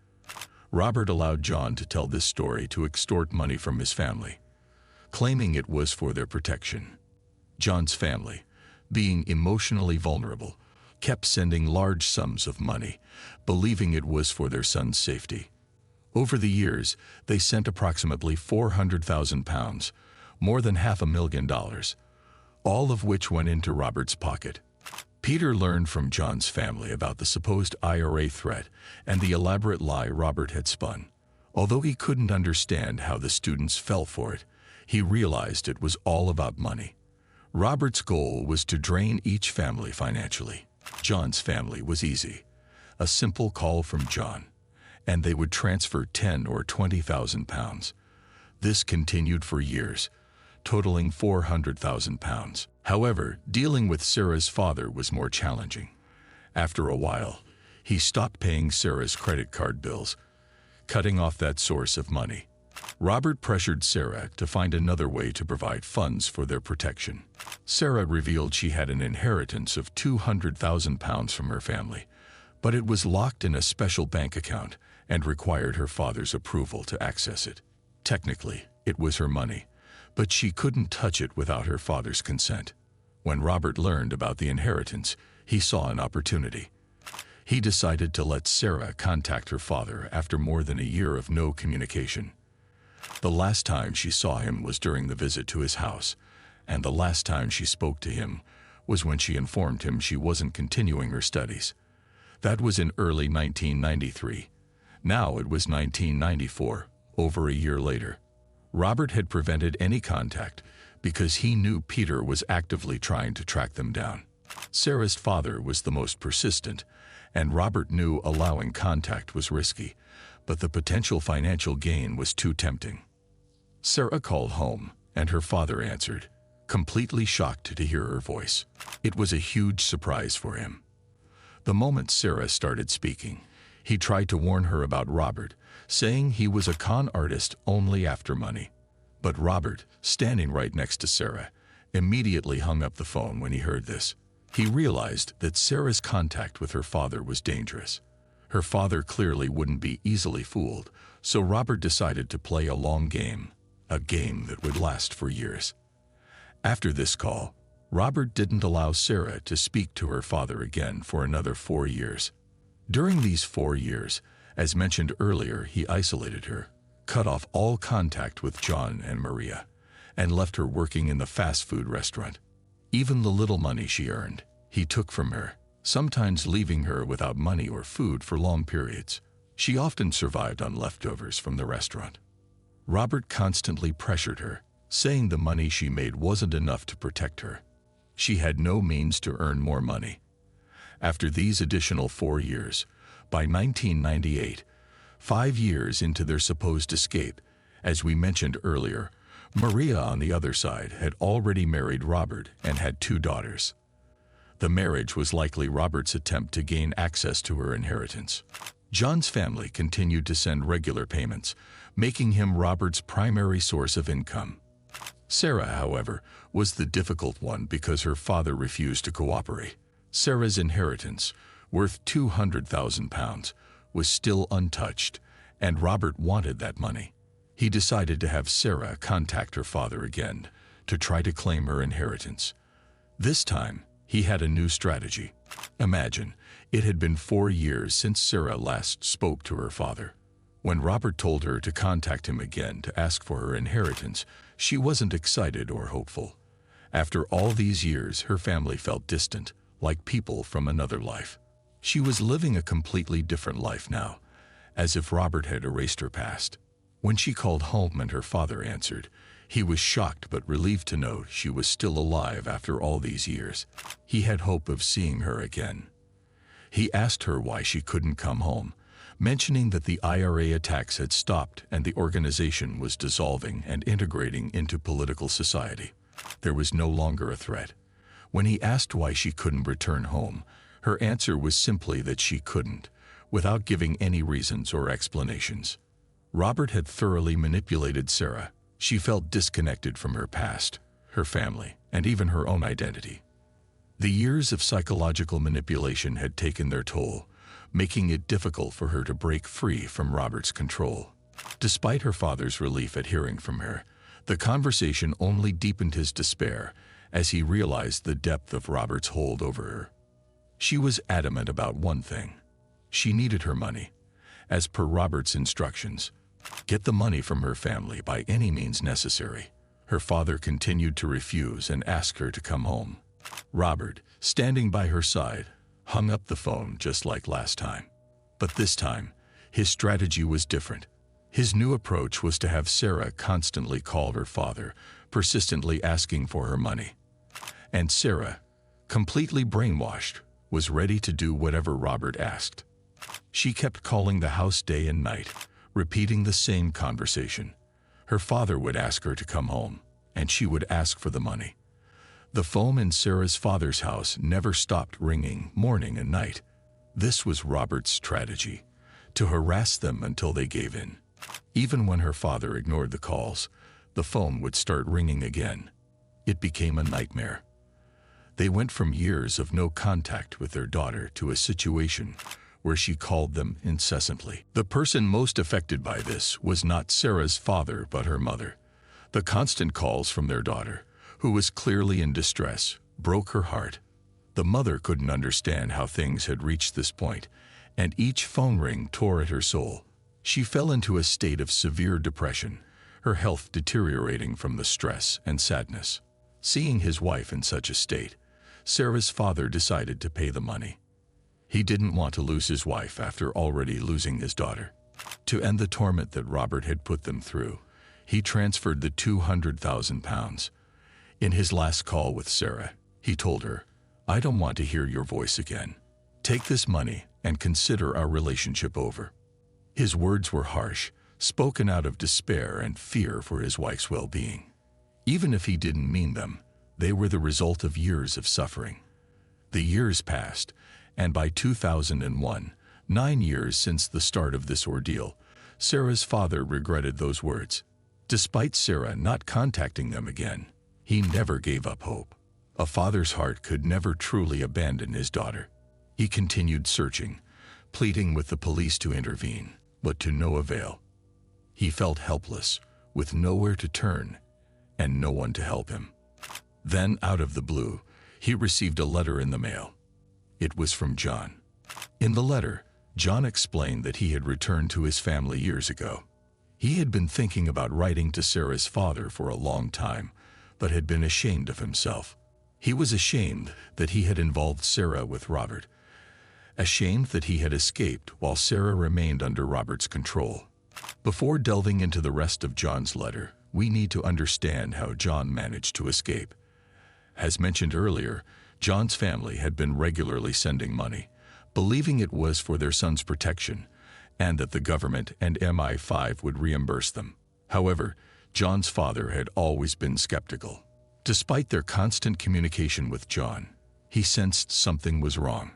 Robert allowed John to tell this story to extort money from his family, claiming it was for their protection. John's family, being emotionally vulnerable, kept sending large sums of money, believing it was for their son's safety. Over the years, they sent approximately £400,000, more than $500,000, all of which went into Robert's pocket. Peter learned from John's family about the supposed IRA threat and the elaborate lie Robert had spun. Although he couldn't understand how the students fell for it, he realized it was all about money. Robert's goal was to drain each family financially. John's family was easy. A simple call from John, and they would transfer £10,000 or £20,000. This continued for years, totaling £400,000. However, dealing with Sarah's father was more challenging. After a while, he stopped paying Sarah's credit card bills, cutting off that source of money. Robert pressured Sarah to find another way to provide funds for their protection. Sarah revealed she had an inheritance of £200,000 from her family, but it was locked in a special bank account and required her father's approval to access it. Technically, it was her money, but she couldn't touch it without her father's consent. When Robert learned about the inheritance, he saw an opportunity. He decided to let Sarah contact her father after more than a year of no communication. The last time she saw him was during the visit to his house, and the last time she spoke to him was when she informed him she wasn't continuing her studies. That was in early 1993. Now it was 1994, over a year later. Robert had prevented any contact because he knew Peter was actively trying to track them down. Sarah's father was the most persistent, and Robert knew allowing contact was risky, but the potential financial gain was too tempting. Sarah called home, and her father answered, completely shocked to hear her voice. It was a huge surprise for him. The moment Sarah started speaking, he tried to warn her about Robert, saying he was a con artist only after money. But Robert, standing right next to Sarah, immediately hung up the phone when he heard this. He realized that Sarah's contact with her father was dangerous. Her father clearly wouldn't be easily fooled, so Robert decided to play a long game, a game that would last for years. After this call, Robert didn't allow Sarah to speak to her father again for another 4 years. During these 4 years, as mentioned earlier, he isolated her, cut off all contact with John and Maria, and left her working in the fast food restaurant. Even the little money she earned, he took from her, sometimes leaving her without money or food for long periods. She often survived on leftovers from the restaurant. Robert constantly pressured her, saying the money she made wasn't enough to protect her. She had no means to earn more money. After these additional 4 years, by 1998, 5 years into their supposed escape, as we mentioned earlier, Maria on the other side had already married Robert and had 2 daughters. The marriage was likely Robert's attempt to gain access to her inheritance. John's family continued to send regular payments, making him Robert's primary source of income. Sarah, however, was the difficult one because her father refused to cooperate. Sarah's inheritance, worth £200,000, was still untouched, and Robert wanted that money. He decided to have Sarah contact her father again to try to claim her inheritance. This time, he had a new strategy. Imagine, it had been 4 years since Sarah last spoke to her father. When Robert told her to contact him again to ask for her inheritance, she wasn't excited or hopeful. After all these years, her family felt distant, like people from another life. She was living a completely different life now, as if Robert had erased her past. When she called home and her father answered, he was shocked but relieved to know she was still alive after all these years. He had hope of seeing her again. He asked her why she couldn't come home, mentioning that the IRA attacks had stopped and the organization was dissolving and integrating into political society. There was no longer a threat. When he asked why she couldn't return home, her answer was simply that she couldn't, without giving any reasons or explanations. Robert had thoroughly manipulated Sarah. She felt disconnected from her past, her family, and even her own identity. The years of psychological manipulation had taken their toll, making it difficult for her to break free from Robert's control. Despite her father's relief at hearing from her, the conversation only deepened his despair as he realized the depth of Robert's hold over her. She was adamant about one thing. She needed her money. As per Robert's instructions, get the money from her family by any means necessary. Her father continued to refuse and ask her to come home. Robert, standing by her side, hung up the phone just like last time. But this time, his strategy was different. His new approach was to have Sarah constantly call her father, persistently asking for her money. And Sarah, completely brainwashed, was ready to do whatever Robert asked. She kept calling the house day and night, repeating the same conversation. Her father would ask her to come home, and she would ask for the money. The phone in Sarah's father's house never stopped ringing morning and night. This was Robert's strategy, to harass them until they gave in. Even when her father ignored the calls, the phone would start ringing again. It became a nightmare. They went from years of no contact with their daughter to a situation where she called them incessantly. The person most affected by this was not Sarah's father but her mother. The constant calls from their daughter, who was clearly in distress, broke her heart. The mother couldn't understand how things had reached this point, and each phone ring tore at her soul. She fell into a state of severe depression, her health deteriorating from the stress and sadness. Seeing his wife in such a state, Sarah's father decided to pay the money. He didn't want to lose his wife after already losing his daughter. To end the torment that Robert had put them through, he transferred the £200,000. In his last call with Sarah, he told her, "I don't want to hear your voice again. Take this money and consider our relationship over." His words were harsh, spoken out of despair and fear for his wife's well-being. Even if he didn't mean them, they were the result of years of suffering. The years passed, and by 2001, 9 years since the start of this ordeal, Sarah's father regretted those words. Despite Sarah not contacting them again, he never gave up hope. A father's heart could never truly abandon his daughter. He continued searching, pleading with the police to intervene, but to no avail. He felt helpless, with nowhere to turn, and no one to help him. Then, out of the blue, he received a letter in the mail. It was from John. In the letter, John explained that he had returned to his family years ago. He had been thinking about writing to Sarah's father for a long time, but had been ashamed of himself. He was ashamed that he had involved Sarah with Robert, ashamed that he had escaped while Sarah remained under Robert's control. Before delving into the rest of John's letter, we need to understand how John managed to escape. As mentioned earlier, John's family had been regularly sending money, believing it was for their son's protection, and that the government and MI5 would reimburse them. However, John's father had always been skeptical. Despite their constant communication with John, he sensed something was wrong.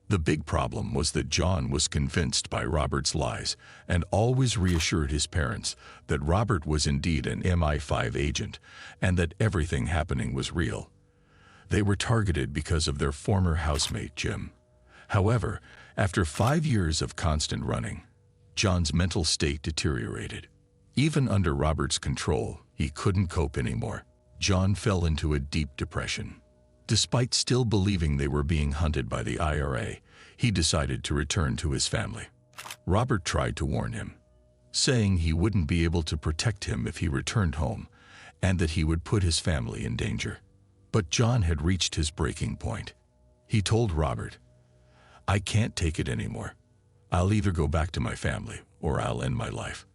The big problem was that John was convinced by Robert's lies and always reassured his parents that Robert was indeed an MI5 agent and that everything happening was real. They were targeted because of their former housemate, Jim. However, after 5 years of constant running, John's mental state deteriorated. Even under Robert's control, he couldn't cope anymore. John fell into a deep depression. Despite still believing they were being hunted by the IRA, he decided to return to his family. Robert tried to warn him, saying he wouldn't be able to protect him if he returned home and that he would put his family in danger. But John had reached his breaking point. He told Robert, "I can't take it anymore. I'll either go back to my family or I'll end my life.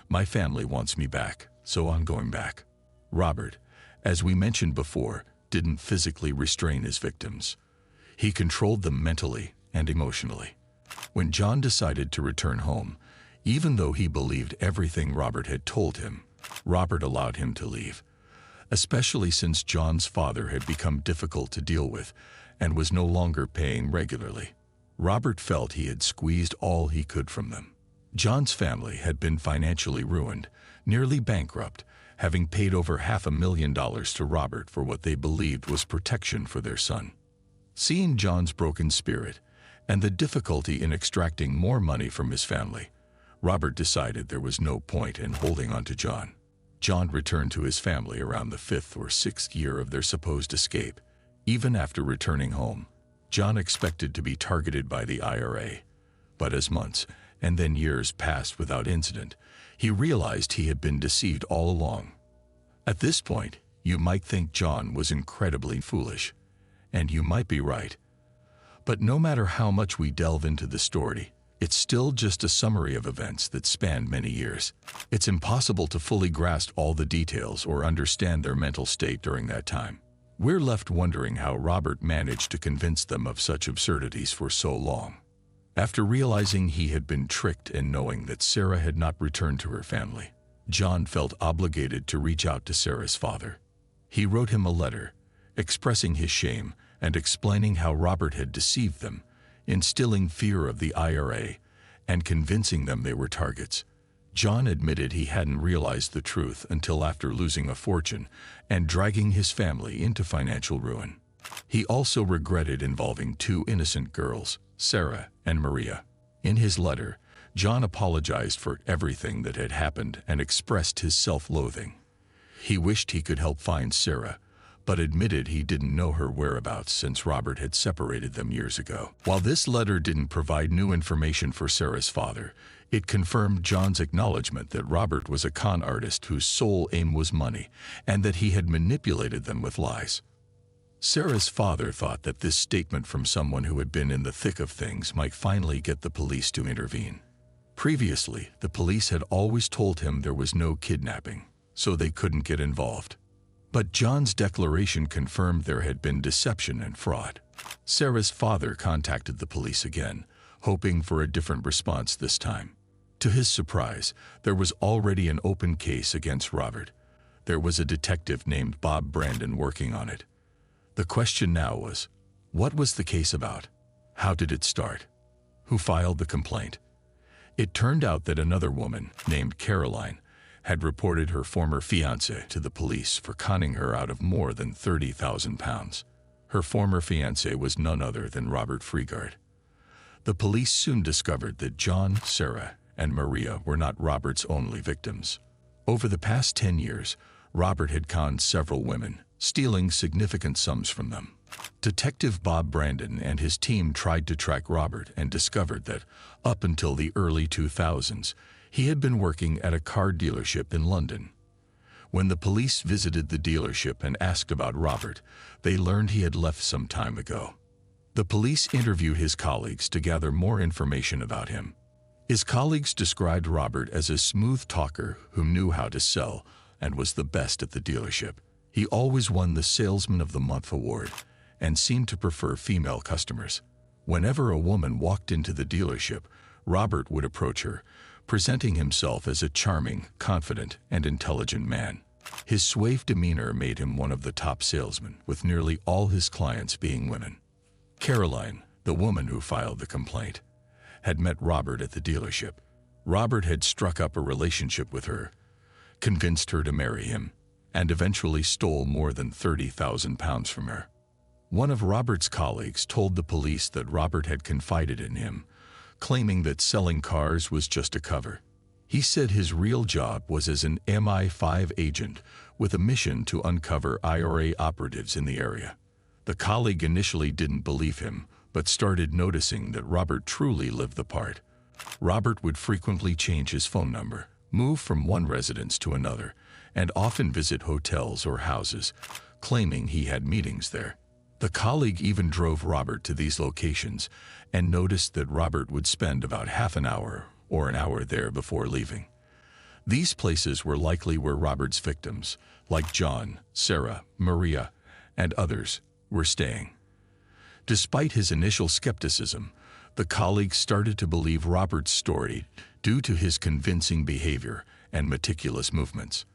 My family wants me back, so I'm going back." Robert, as we mentioned before, didn't physically restrain his victims. He controlled them mentally and emotionally. When John decided to return home, even though he believed everything Robert had told him, Robert allowed him to leave, especially since John's father had become difficult to deal with and was no longer paying regularly. Robert felt he had squeezed all he could from them. John's family had been financially ruined, nearly bankrupt, having paid over $500,000 to Robert for what they believed was protection for their son. Seeing John's broken spirit and the difficulty in extracting more money from his family, Robert decided there was no point in holding on to John. John returned to his family around the 5th or 6th year of their supposed escape. Even after returning home, John expected to be targeted by the IRA, but as months and then years passed without incident, he realized he had been deceived all along. At this point, you might think John was incredibly foolish, and you might be right. But no matter how much we delve into the story, it's still just a summary of events that spanned many years. It's impossible to fully grasp all the details or understand their mental state during that time. We're left wondering how Robert managed to convince them of such absurdities for so long. After realizing he had been tricked and knowing that Sarah had not returned to her family, John felt obligated to reach out to Sarah's father. He wrote him a letter, expressing his shame and explaining how Robert had deceived them, instilling fear of the IRA and convincing them they were targets. John admitted he hadn't realized the truth until after losing a fortune and dragging his family into financial ruin. He also regretted involving 2 innocent girls, Sarah and Maria. In his letter, John apologized for everything that had happened and expressed his self-loathing. He wished he could help find Sarah, but admitted he didn't know her whereabouts since Robert had separated them years ago. While this letter didn't provide new information for Sarah's father, it confirmed John's acknowledgement that Robert was a con artist whose sole aim was money and that he had manipulated them with lies. Sarah's father thought that this statement from someone who had been in the thick of things might finally get the police to intervene. Previously, the police had always told him there was no kidnapping, so they couldn't get involved. But John's declaration confirmed there had been deception and fraud. Sarah's father contacted the police again, hoping for a different response this time. To his surprise, there was already an open case against Robert. There was a detective named Bob Brandon working on it. The question now was, what was the case about? How did it start? Who filed the complaint? It turned out that another woman, named Caroline, had reported her former fiancé to the police for conning her out of more than £30,000. Her former fiancé was none other than Robert Freegard. The police soon discovered that John, Sarah, and Maria were not Robert's only victims. Over the past 10 years, Robert had conned several women, stealing significant sums from them. Detective Bob Brandon and his team tried to track Robert and discovered that, up until the early 2000s, he had been working at a car dealership in London. When the police visited the dealership and asked about Robert, they learned he had left some time ago. The police interviewed his colleagues to gather more information about him. His colleagues described Robert as a smooth talker who knew how to sell and was the best at the dealership. He always won the Salesman of the Month award, and seemed to prefer female customers. Whenever a woman walked into the dealership, Robert would approach her, presenting himself as a charming, confident, and intelligent man. His suave demeanor made him one of the top salesmen, with nearly all his clients being women. Caroline, the woman who filed the complaint, had met Robert at the dealership. Robert had struck up a relationship with her, convinced her to marry him, and eventually stole more than £30,000 from her. One of Robert's colleagues told the police that Robert had confided in him, claiming that selling cars was just a cover. He said his real job was as an MI5 agent with a mission to uncover IRA operatives in the area. The colleague initially didn't believe him, but started noticing that Robert truly lived the part. Robert would frequently change his phone number, move from one residence to another, and often visit hotels or houses, claiming he had meetings there. The colleague even drove Robert to these locations and noticed that Robert would spend about half an hour or an hour there before leaving. These places were likely where Robert's victims, like John, Sarah, Maria, and others, were staying. Despite his initial skepticism, the colleague started to believe Robert's story due to his convincing behavior and meticulous movements.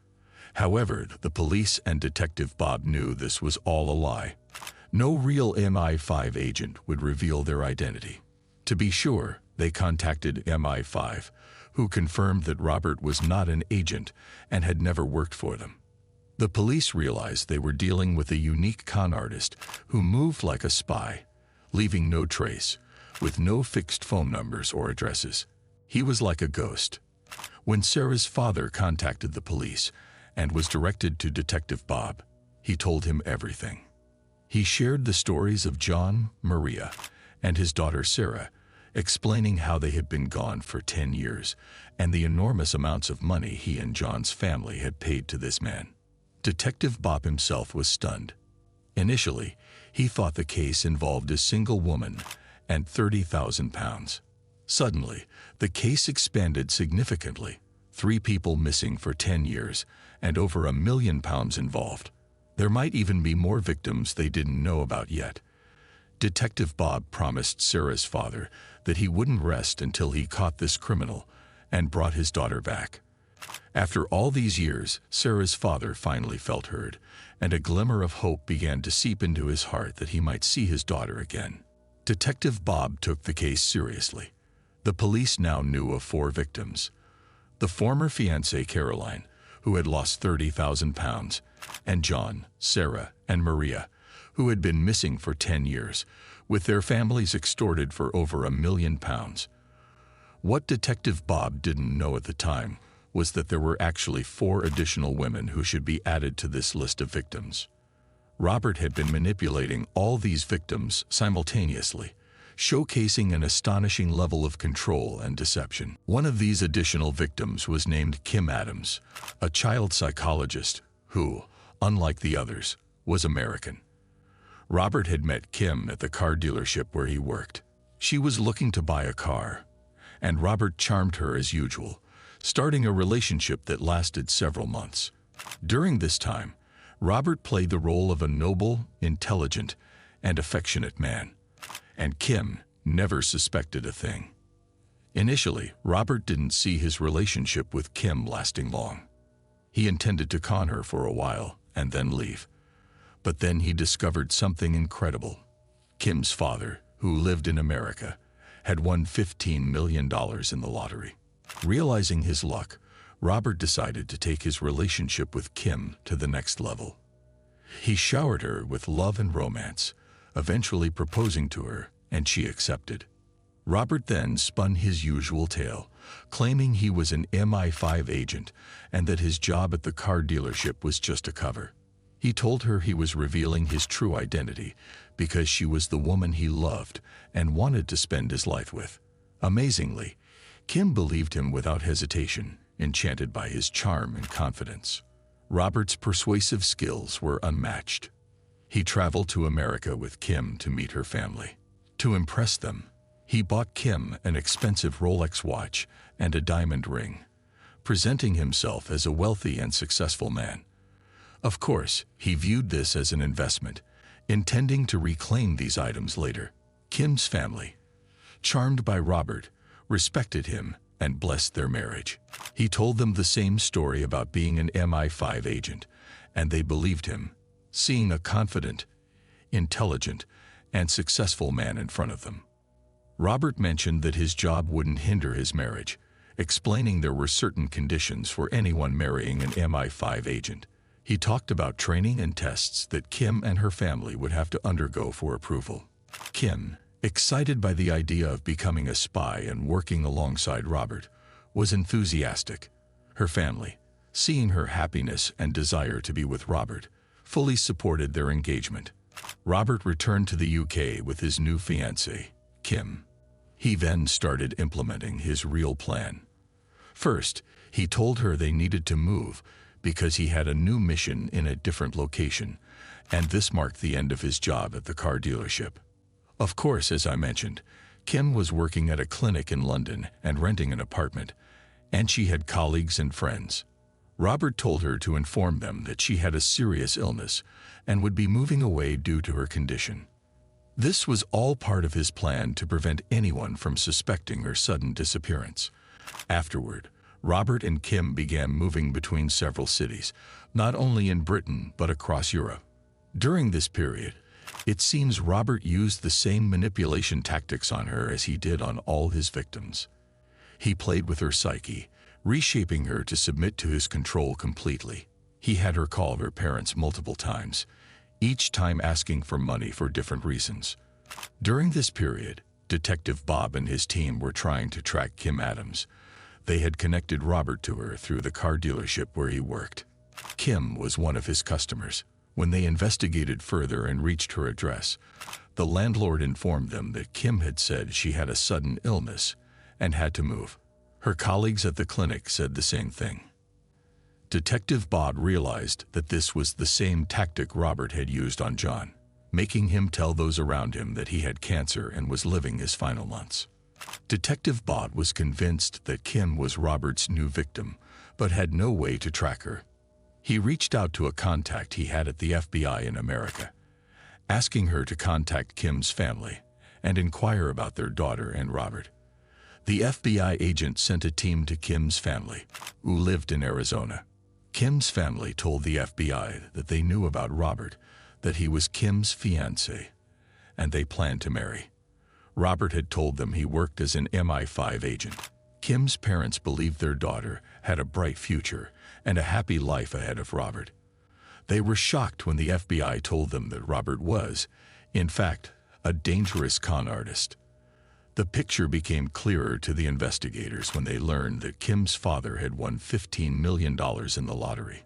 However, the police and Detective Bob knew this was all a lie. No real MI5 agent would reveal their identity. To be sure, they contacted MI5, who confirmed that Robert was not an agent and had never worked for them. The police realized they were dealing with a unique con artist who moved like a spy, leaving no trace, with no fixed phone numbers or addresses. He was like a ghost. When Sarah's father contacted the police and was directed to Detective Bob, he told him everything. He shared the stories of John, Maria, and his daughter Sarah, explaining how they had been gone for 10 years and the enormous amounts of money he and John's family had paid to this man. Detective Bob himself was stunned. Initially, he thought the case involved a single woman and £30,000. Suddenly, the case expanded significantly. 3 people missing for 10 years and over £1 million involved. There might even be more victims they didn't know about yet. Detective Bob promised Sarah's father that he wouldn't rest until he caught this criminal and brought his daughter back. After all these years, Sarah's father finally felt heard, and a glimmer of hope began to seep into his heart that he might see his daughter again. Detective Bob took the case seriously. The police now knew of 4 victims. The former fiancée Caroline, who had lost £30,000, and John, Sarah, and Maria, who had been missing for 10 years, with their families extorted for over £1 million. What Detective Bob didn't know at the time was that there were actually 4 additional women who should be added to this list of victims. Robert had been manipulating all these victims simultaneously, showcasing an astonishing level of control and deception. One of these additional victims was named Kim Adams, a child psychologist who, unlike the others, was American. Robert had met Kim at the car dealership where he worked. She was looking to buy a car, and Robert charmed her as usual, starting a relationship that lasted several months. During this time, Robert played the role of a noble, intelligent, and affectionate man, and Kim never suspected a thing. Initially, Robert didn't see his relationship with Kim lasting long. He intended to con her for a while and then leave. But then he discovered something incredible. Kim's father, who lived in America, had won $15 million in the lottery. Realizing his luck, Robert decided to take his relationship with Kim to the next level. He showered her with love and romance, eventually proposing to her, and she accepted. Robert then spun his usual tale, claiming he was an MI5 agent and that his job at the car dealership was just a cover. He told her he was revealing his true identity because she was the woman he loved and wanted to spend his life with. Amazingly, Kim believed him without hesitation, enchanted by his charm and confidence. Robert's persuasive skills were unmatched. He traveled to America with Kim to meet her family. To impress them, he bought Kim an expensive Rolex watch and a diamond ring, presenting himself as a wealthy and successful man. Of course, he viewed this as an investment, intending to reclaim these items later. Kim's family, charmed by Robert, respected him and blessed their marriage. He told them the same story about being an MI5 agent, and they believed him, seeing a confident, intelligent, and successful man in front of them. Robert mentioned that his job wouldn't hinder his marriage, explaining there were certain conditions for anyone marrying an MI5 agent. He talked about training and tests that Kim and her family would have to undergo for approval. Kim, excited by the idea of becoming a spy and working alongside Robert, was enthusiastic. Her family, seeing her happiness and desire to be with Robert, fully supported their engagement. Robert returned to the UK with his new fiancée, Kim. He then started implementing his real plan. First, he told her they needed to move because he had a new mission in a different location, and this marked the end of his job at the car dealership. Of course, as I mentioned, Kim was working at a clinic in London and renting an apartment, and she had colleagues and friends. Robert told her to inform them that she had a serious illness and would be moving away due to her condition. This was all part of his plan to prevent anyone from suspecting her sudden disappearance. Afterward, Robert and Kim began moving between several cities, not only in Britain but across Europe. During this period, it seems Robert used the same manipulation tactics on her as he did on all his victims. He played with her psyche, reshaping her to submit to his control completely. He had her call her parents multiple times, each time asking for money for different reasons. During this period, Detective Bob and his team were trying to track Kim Adams. They had connected Robert to her through the car dealership where he worked. Kim was one of his customers. When they investigated further and reached her address, the landlord informed them that Kim had said she had a sudden illness and had to move. Her colleagues at the clinic said the same thing. Detective Bob realized that this was the same tactic Robert had used on John, making him tell those around him that he had cancer and was living his final months. Detective Bob was convinced that Kim was Robert's new victim, but had no way to track her. He reached out to a contact he had at the FBI in America, asking her to contact Kim's family and inquire about their daughter and Robert. The FBI agent sent a team to Kim's family, who lived in Arizona. Kim's family told the FBI that they knew about Robert, that he was Kim's fiancé, and they planned to marry. Robert had told them he worked as an MI5 agent. Kim's parents believed their daughter had a bright future and a happy life ahead of Robert. They were shocked when the FBI told them that Robert was, in fact, a dangerous con artist. The picture became clearer to the investigators when they learned that Kim's father had won $15 million in the lottery.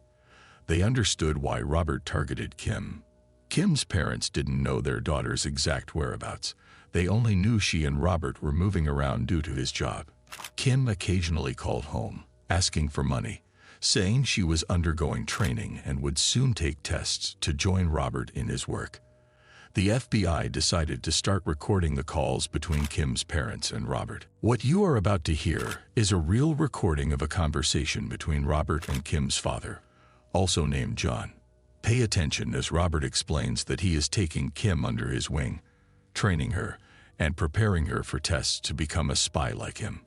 They understood why Robert targeted Kim. Kim's parents didn't know their daughter's exact whereabouts. They only knew she and Robert were moving around due to his job. Kim occasionally called home, asking for money, saying she was undergoing training and would soon take tests to join Robert in his work. The FBI decided to start recording the calls between Kim's parents and Robert. What you are about to hear is a real recording of a conversation between Robert and Kim's father, also named John. Pay attention as Robert explains that he is taking Kim under his wing, training her, and preparing her for tests to become a spy like him.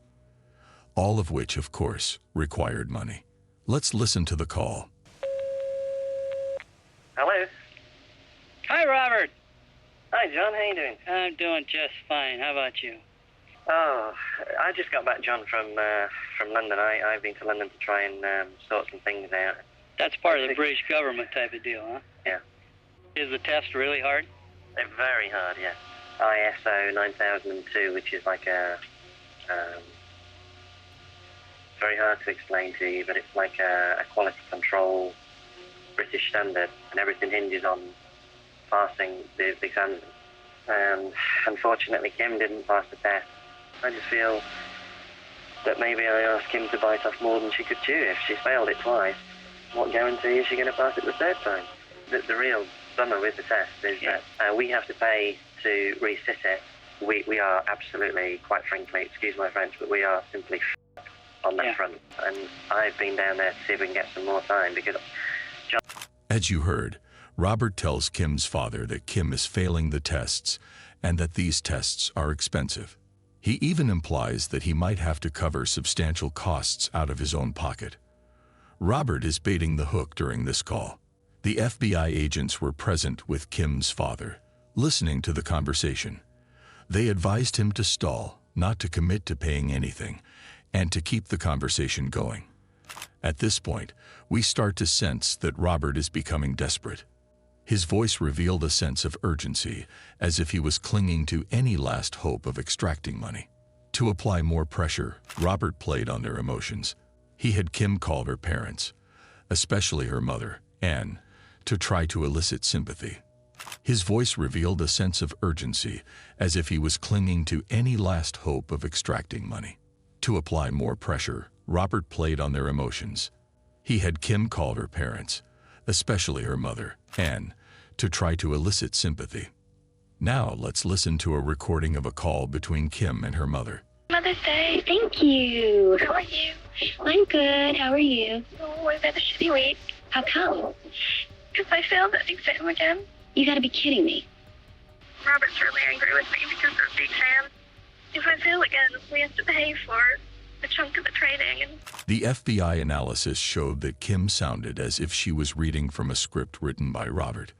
All of which, of course, required money. Let's listen to the call. Hello. Hi, Robert. Hi, John. How you doing? I'm doing just fine. How about you? Oh, I just got back, John, from London. I've been to London to try and sort some things out. That's part of the British government type of deal, huh? Yeah. Is the test really hard? They're very hard, yeah. ISO 9002, which is like a... very hard to explain to you, but it's like a quality control British standard, and everything hinges on passing the exams. And unfortunately, Kim didn't pass the test. I just feel that maybe I asked Kim to bite off more than she could chew. If she failed it twice, what guarantee is she going to pass it the third time? The real bummer with the test is that we have to pay to resit it. We are absolutely, quite frankly, excuse my French, but we are simply on that front. And I've been down there to see if we can get some more time because... As you heard, Robert tells Kim's father that Kim is failing the tests and that these tests are expensive. He even implies that he might have to cover substantial costs out of his own pocket. Robert is baiting the hook during this call. The FBI agents were present with Kim's father, listening to the conversation. They advised him to stall, not to commit to paying anything, and to keep the conversation going. At this point, we start to sense that Robert is becoming desperate. His voice revealed a sense of urgency, as if he was clinging to any last hope of extracting money. To apply more pressure, Robert played on their emotions. He had Kim call her parents, especially her mother, Anne, to try to elicit sympathy. His voice revealed a sense of urgency, as if he was clinging to any last hope of extracting money. To apply more pressure, Robert played on their emotions. He had Kim call her parents, especially her mother, Anne, to try to elicit sympathy. Now let's listen to a recording of a call between Kim and her mother. Mother's Day. Thank you. How are you? I'm good. How are you? Oh, I've had a shitty week. How come? Because I failed that exam again. You gotta be kidding me. Robert's really angry with me because of the exam. If I fail again, we have to pay for a chunk of the training. The FBI analysis showed that Kim sounded as if she was reading from a script written by Robert.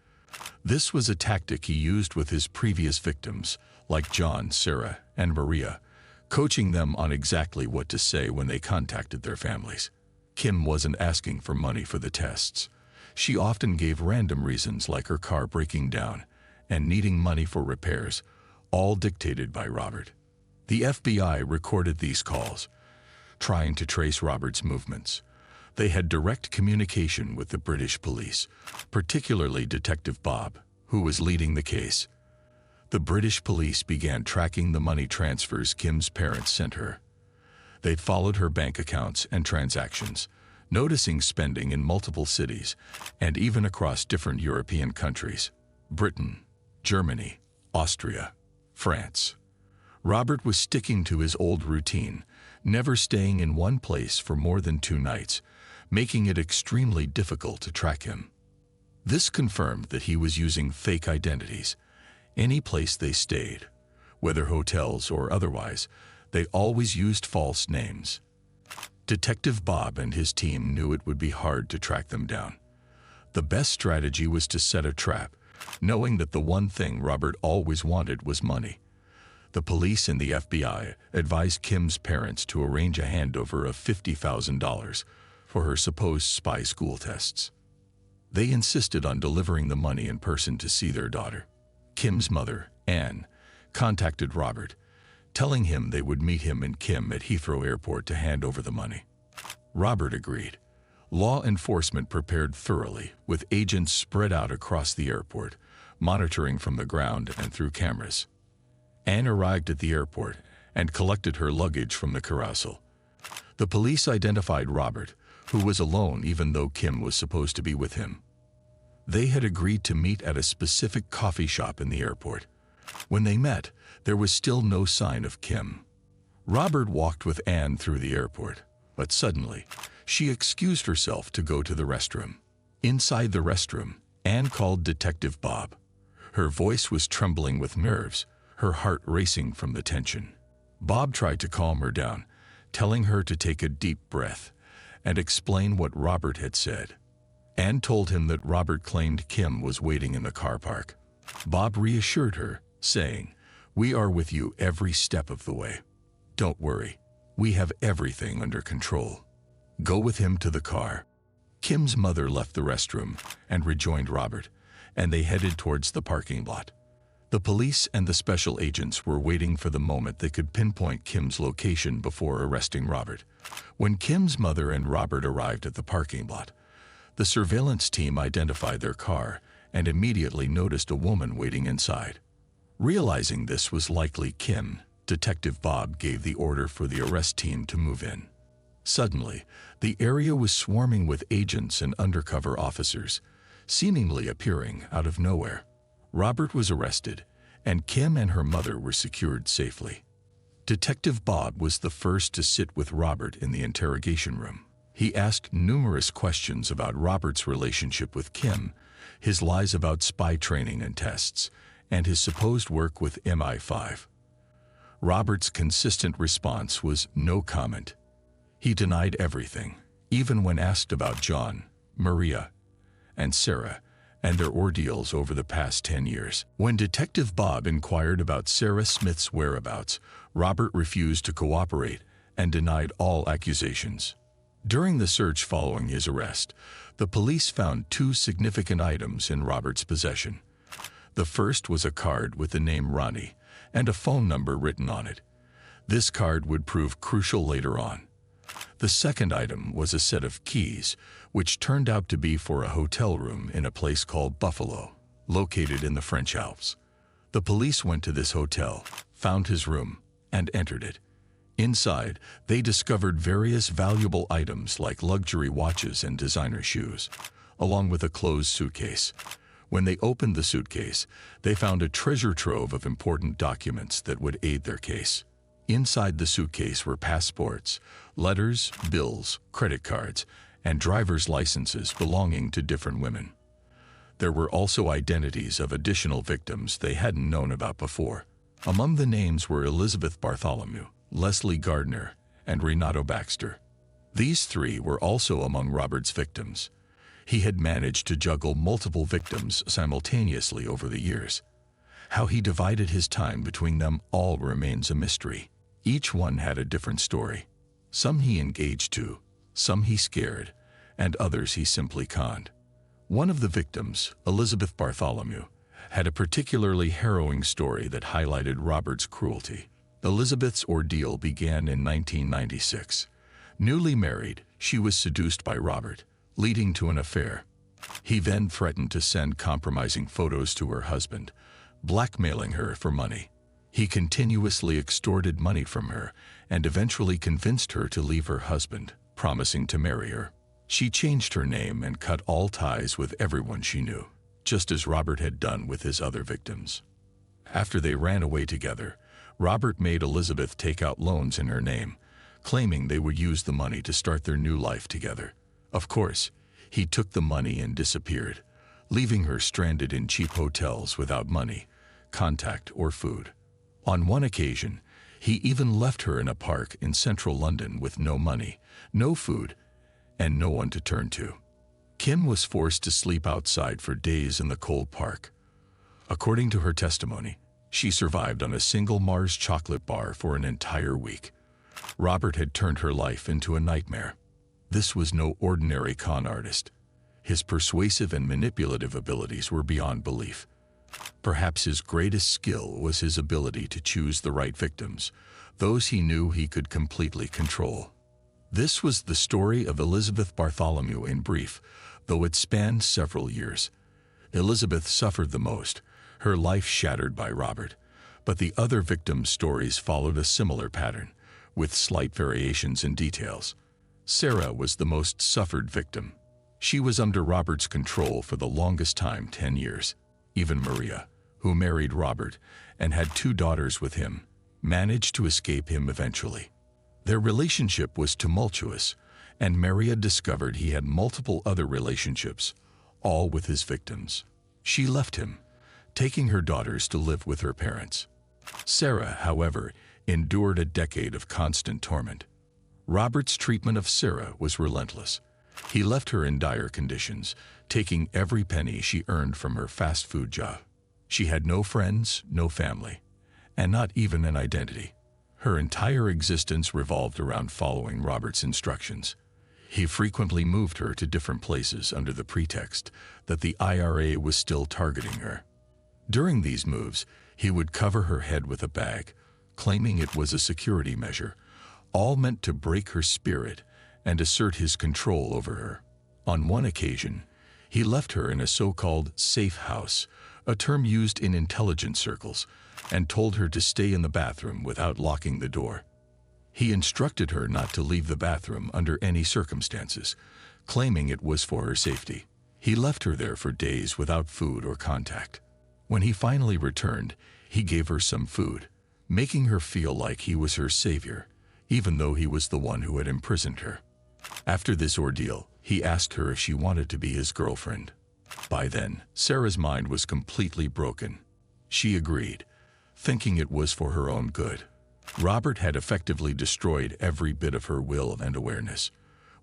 This was a tactic he used with his previous victims, like John, Sarah, and Maria, coaching them on exactly what to say when they contacted their families. Kim wasn't asking for money for the tests. She often gave random reasons like her car breaking down and needing money for repairs, all dictated by Robert. The FBI recorded these calls, trying to trace Robert's movements. They had direct communication with the British police, particularly Detective Bob, who was leading the case. The British police began tracking the money transfers Kim's parents sent her. They followed her bank accounts and transactions, noticing spending in multiple cities and even across different European countries: Britain, Germany, Austria, France. Robert was sticking to his old routine, never staying in one place for more than 2 nights, making it extremely difficult to track him. This confirmed that he was using fake identities. Any place they stayed, whether hotels or otherwise, they always used false names. Detective Bob and his team knew it would be hard to track them down. The best strategy was to set a trap, knowing that the one thing Robert always wanted was money. The police and the FBI advised Kim's parents to arrange a handover of $50,000 for her supposed spy school tests. They insisted on delivering the money in person to see their daughter. Kim's mother, Anne, contacted Robert, telling him they would meet him and Kim at Heathrow Airport to hand over the money. Robert agreed. Law enforcement prepared thoroughly, with agents spread out across the airport, monitoring from the ground and through cameras. Anne arrived at the airport and collected her luggage from the carousel. The police identified Robert, who was alone even though Kim was supposed to be with him. They had agreed to meet at a specific coffee shop in the airport. When they met, there was still no sign of Kim. Robert walked with Anne through the airport, but suddenly, she excused herself to go to the restroom. Inside the restroom, Anne called Detective Bob. Her voice was trembling with nerves, her heart racing from the tension. Bob tried to calm her down, telling her to take a deep breath and explain what Robert had said. Anne told him that Robert claimed Kim was waiting in the car park. Bob reassured her, saying, "We are with you every step of the way. Don't worry, we have everything under control. Go with him to the car." Kim's mother left the restroom and rejoined Robert, and they headed towards the parking lot. The police and the special agents were waiting for the moment they could pinpoint Kim's location before arresting Robert. When Kim's mother and Robert arrived at the parking lot, the surveillance team identified their car and immediately noticed a woman waiting inside. Realizing this was likely Kim, Detective Bob gave the order for the arrest team to move in. Suddenly, the area was swarming with agents and undercover officers, seemingly appearing out of nowhere. Robert was arrested, and Kim and her mother were secured safely. Detective Bob was the first to sit with Robert in the interrogation room. He asked numerous questions about Robert's relationship with Kim, his lies about spy training and tests, and his supposed work with MI5. Robert's consistent response was no comment. He denied everything, even when asked about John, Maria, and Sarah, and their ordeals over the past 10 years. When Detective Bob inquired about Sarah Smith's whereabouts, Robert refused to cooperate and denied all accusations. During the search following his arrest, the police found 2 significant items in Robert's possession. The first was a card with the name Ronnie and a phone number written on it. This card would prove crucial later on. The second item was a set of keys, which turned out to be for a hotel room in a place called Buffalo, located in the French Alps. The police went to this hotel, found his room, and entered it. Inside, they discovered various valuable items like luxury watches and designer shoes, along with a closed suitcase. When they opened the suitcase, they found a treasure trove of important documents that would aid their case. Inside the suitcase were passports, letters, bills, credit cards, and driver's licenses belonging to different women. There were also identities of additional victims they hadn't known about before. Among the names were Elizabeth Bartholomew, Leslie Gardner, and Renato Baxter. These 3 were also among Robert's victims. He had managed to juggle multiple victims simultaneously over the years. How he divided his time between them all remains a mystery. Each one had a different story. Some he engaged to, some he scared, and others he simply conned. One of the victims, Elizabeth Bartholomew, had a particularly harrowing story that highlighted Robert's cruelty. Elizabeth's ordeal began in 1996. Newly married, she was seduced by Robert, leading to an affair. He then threatened to send compromising photos to her husband, blackmailing her for money. He continuously extorted money from her and eventually convinced her to leave her husband, promising to marry her. She changed her name and cut all ties with everyone she knew, just as Robert had done with his other victims. After they ran away together, Robert made Elizabeth take out loans in her name, claiming they would use the money to start their new life together. Of course, he took the money and disappeared, leaving her stranded in cheap hotels without money, contact, or food. On one occasion, he even left her in a park in central London with no money, no food, and no one to turn to. Kim was forced to sleep outside for days in the cold park. According to her testimony, she survived on a single Mars chocolate bar for an entire week. Robert had turned her life into a nightmare. This was no ordinary con artist. His persuasive and manipulative abilities were beyond belief. Perhaps his greatest skill was his ability to choose the right victims, those he knew he could completely control. This was the story of Elizabeth Bartholomew in brief, though it spanned several years. Elizabeth suffered the most, her life shattered by Robert, but the other victims' stories followed a similar pattern, with slight variations in details. Sarah was the most suffered victim. She was under Robert's control for the longest time, 10 years. Even Maria, who married Robert and had 2 daughters with him, managed to escape him eventually. Their relationship was tumultuous, and Maria discovered he had multiple other relationships, all with his victims. She left him, taking her daughters to live with her parents. Sarah, however, endured a decade of constant torment. Robert's treatment of Sarah was relentless. He left her in dire conditions, taking every penny she earned from her fast food job. She had no friends, no family, and not even an identity. Her entire existence revolved around following Robert's instructions. He frequently moved her to different places under the pretext that the IRA was still targeting her. During these moves, he would cover her head with a bag, claiming it was a security measure, all meant to break her spirit and assert his control over her. On one occasion, he left her in a so-called safe house, a term used in intelligence circles, and told her to stay in the bathroom without locking the door. He instructed her not to leave the bathroom under any circumstances, claiming it was for her safety. He left her there for days without food or contact. When he finally returned, he gave her some food, making her feel like he was her savior, even though he was the one who had imprisoned her. After this ordeal, he asked her if she wanted to be his girlfriend. By then, Sarah's mind was completely broken. She agreed, thinking it was for her own good. Robert had effectively destroyed every bit of her will and awareness.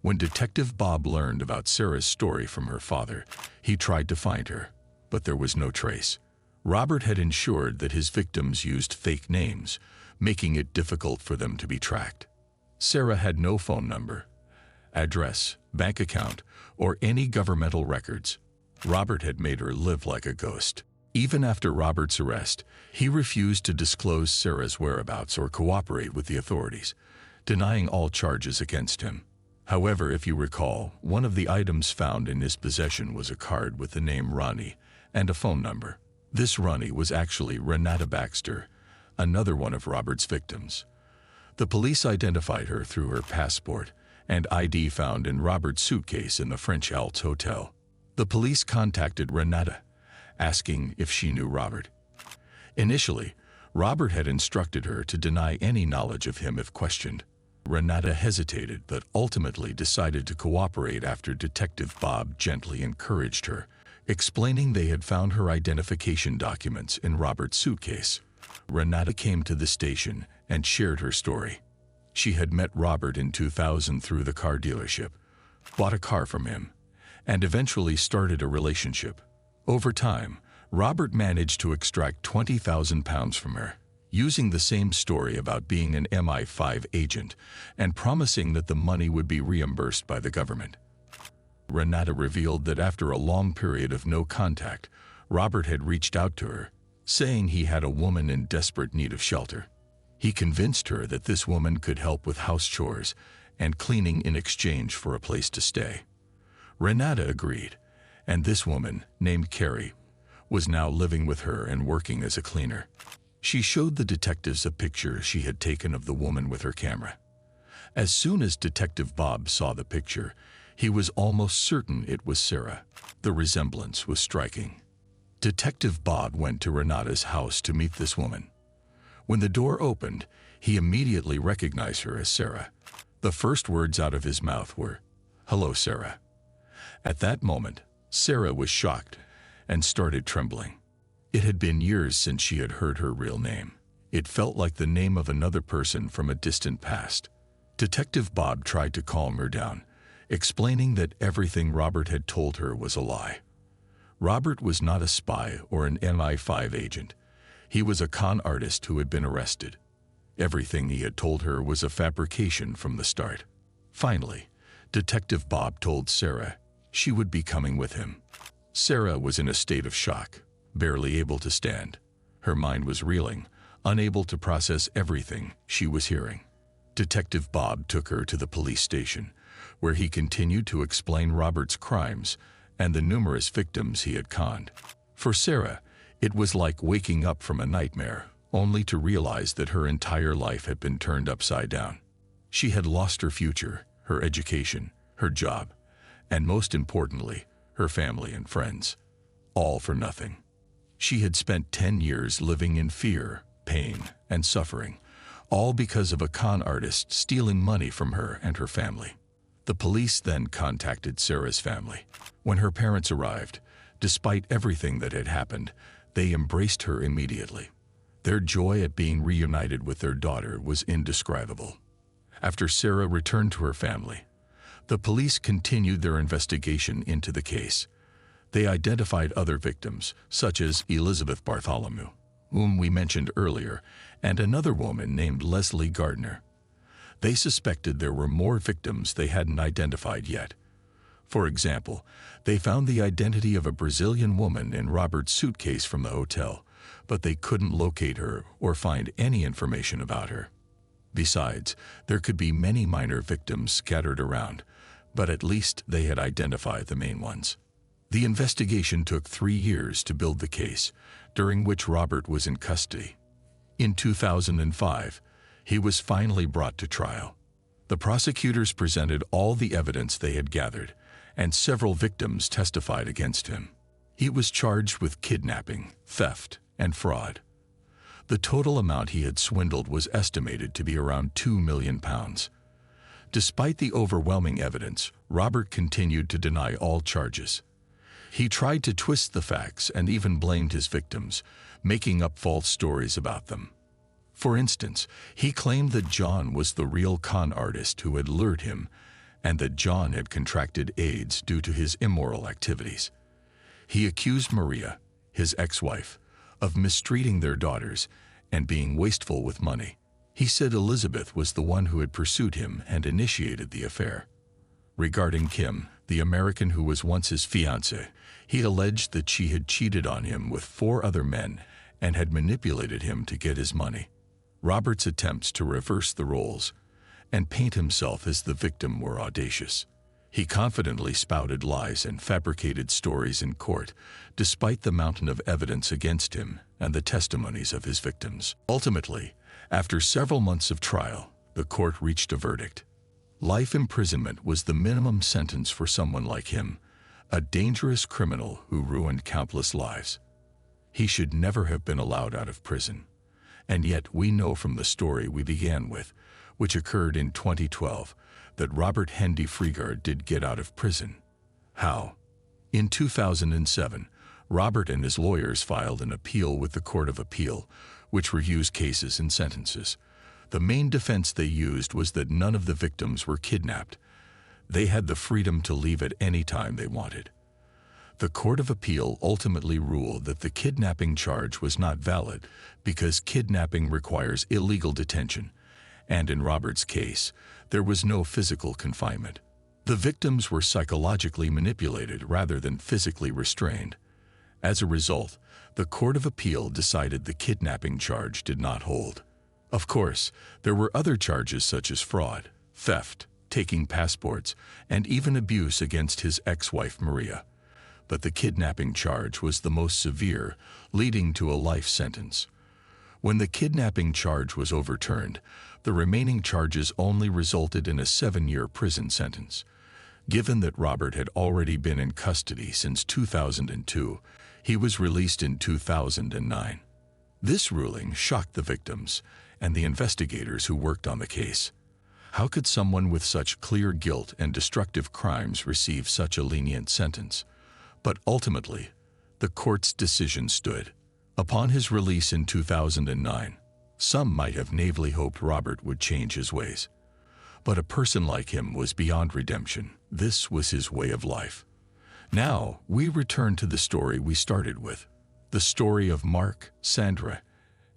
When Detective Bob learned about Sarah's story from her father, he tried to find her, but there was no trace. Robert had ensured that his victims used fake names, making it difficult for them to be tracked. Sarah had no phone number, address, bank account, or any governmental records. Robert had made her live like a ghost. Even after Robert's arrest, he refused to disclose Sarah's whereabouts or cooperate with the authorities, denying all charges against him. However, if you recall, one of the items found in his possession was a card with the name Ronnie and a phone number. This Ronnie was actually Renata Baxter, another one of Robert's victims. The police identified her through her passport and ID found in Robert's suitcase in the French Alps Hotel. The police contacted Renata, asking if she knew Robert. Initially, Robert had instructed her to deny any knowledge of him if questioned. Renata hesitated but ultimately decided to cooperate after Detective Bob gently encouraged her, explaining they had found her identification documents in Robert's suitcase. Renata came to the station and shared her story. She had met Robert in 2000 through the car dealership, bought a car from him, and eventually started a relationship. Over time, Robert managed to extract £20,000 from her, using the same story about being an MI5 agent and promising that the money would be reimbursed by the government. Renata revealed that after a long period of no contact, Robert had reached out to her, saying he had a woman in desperate need of shelter. He convinced her that this woman could help with house chores and cleaning in exchange for a place to stay. Renata agreed, and this woman, named Carrie, was now living with her and working as a cleaner. She showed the detectives a picture she had taken of the woman with her camera. As soon as Detective Bob saw the picture, he was almost certain it was Sarah. The resemblance was striking. Detective Bob went to Renata's house to meet this woman. When the door opened, he immediately recognized her as Sarah. The first words out of his mouth were, "Hello, Sarah." At that moment, Sarah was shocked and started trembling. It had been years since she had heard her real name. It felt like the name of another person from a distant past. Detective Bob tried to calm her down, explaining that everything Robert had told her was a lie. Robert was not a spy or an MI5 agent. He was a con artist who had been arrested. Everything he had told her was a fabrication from the start. Finally, Detective Bob told Sarah she would be coming with him. Sarah was in a state of shock, barely able to stand. Her mind was reeling, unable to process everything she was hearing. Detective Bob took her to the police station, where he continued to explain Robert's crimes and the numerous victims he had conned. For Sarah, it was like waking up from a nightmare, only to realize that her entire life had been turned upside down. She had lost her future, her education, her job, and most importantly, her family and friends, all for nothing. She had spent 10 years living in fear, pain, and suffering, all because of a con artist stealing money from her and her family. The police then contacted Sarah's family. When her parents arrived, despite everything that had happened, they embraced her immediately. Their joy at being reunited with their daughter was indescribable. After Sarah returned to her family, the police continued their investigation into the case. They identified other victims, such as Elizabeth Bartholomew, whom we mentioned earlier, and another woman named Leslie Gardner. They suspected there were more victims they hadn't identified yet. For example, they found the identity of a Brazilian woman in Robert's suitcase from the hotel, but they couldn't locate her or find any information about her. Besides, there could be many minor victims scattered around, but at least they had identified the main ones. The investigation took 3 years to build the case, during which Robert was in custody. In 2005, he was finally brought to trial. The prosecutors presented all the evidence they had gathered, and several victims testified against him. He was charged with kidnapping, theft, and fraud. The total amount he had swindled was estimated to be around £2 million. Despite the overwhelming evidence, Robert continued to deny all charges. He tried to twist the facts and even blamed his victims, making up false stories about them. For instance, he claimed that John was the real con artist who had lured him, and that John had contracted AIDS due to his immoral activities. He accused Maria, his ex-wife, of mistreating their daughters and being wasteful with money. He said Elizabeth was the one who had pursued him and initiated the affair. Regarding Kim, the American who was once his fiancée, he alleged that she had cheated on him with 4 other men and had manipulated him to get his money. Robert's attempts to reverse the roles and paint himself as the victim were audacious. He confidently spouted lies and fabricated stories in court, despite the mountain of evidence against him and the testimonies of his victims. Ultimately, after several months of trial, the court reached a verdict. Life imprisonment was the minimum sentence for someone like him, a dangerous criminal who ruined countless lives. He should never have been allowed out of prison. And yet we know from the story we began with, which occurred in 2012, that Robert Hendy-Freegard did get out of prison. How? In 2007, Robert and his lawyers filed an appeal with the Court of Appeal, which reviews cases and sentences. The main defense they used was that none of the victims were kidnapped. They had the freedom to leave at any time they wanted. The Court of Appeal ultimately ruled that the kidnapping charge was not valid because kidnapping requires illegal detention, and in Robert's case, there was no physical confinement. The victims were psychologically manipulated rather than physically restrained. As a result, the Court of Appeal decided the kidnapping charge did not hold. Of course, there were other charges such as fraud, theft, taking passports, and even abuse against his ex-wife Maria. But the kidnapping charge was the most severe, leading to a life sentence. When the kidnapping charge was overturned, the remaining charges only resulted in a 7-year prison sentence. Given that Robert had already been in custody since 2002, he was released in 2009. This ruling shocked the victims and the investigators who worked on the case. How could someone with such clear guilt and destructive crimes receive such a lenient sentence? But ultimately, the court's decision stood. Upon his release in 2009, some might have naively hoped Robert would change his ways. But a person like him was beyond redemption. This was his way of life. Now, we return to the story we started with. The story of Mark, Sandra,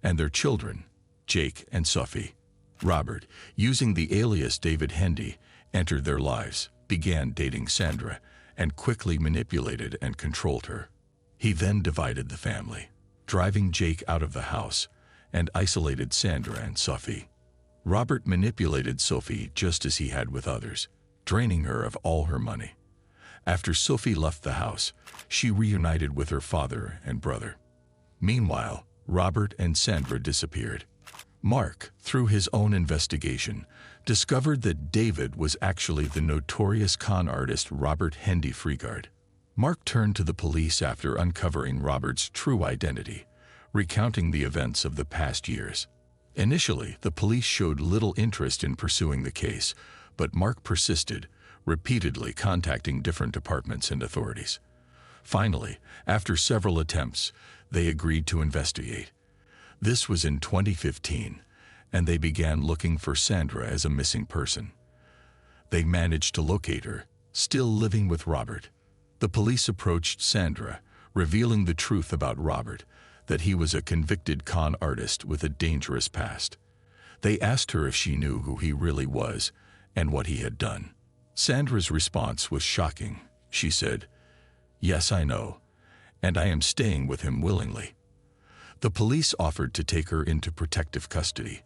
and their children, Jake and Sophie. Robert, using the alias David Hendy, entered their lives, began dating Sandra, and quickly manipulated and controlled her. He then divided the family, driving Jake out of the house, and isolated Sandra and Sophie. Robert manipulated Sophie just as he had with others, draining her of all her money. After Sophie left the house, she reunited with her father and brother. Meanwhile, Robert and Sandra disappeared. Mark, through his own investigation, discovered that David was actually the notorious con artist Robert Hendy-Freegard. Mark turned to the police after uncovering Robert's true identity, recounting the events of the past years. Initially, the police showed little interest in pursuing the case, but Mark persisted, repeatedly contacting different departments and authorities. Finally, after several attempts, they agreed to investigate. This was in 2015, and they began looking for Sandra as a missing person. They managed to locate her, still living with Robert. The police approached Sandra, revealing the truth about Robert, that he was a convicted con artist with a dangerous past. They asked her if she knew who he really was and what he had done. Sandra's response was shocking. She said, "Yes, I know, and I am staying with him willingly." The police offered to take her into protective custody,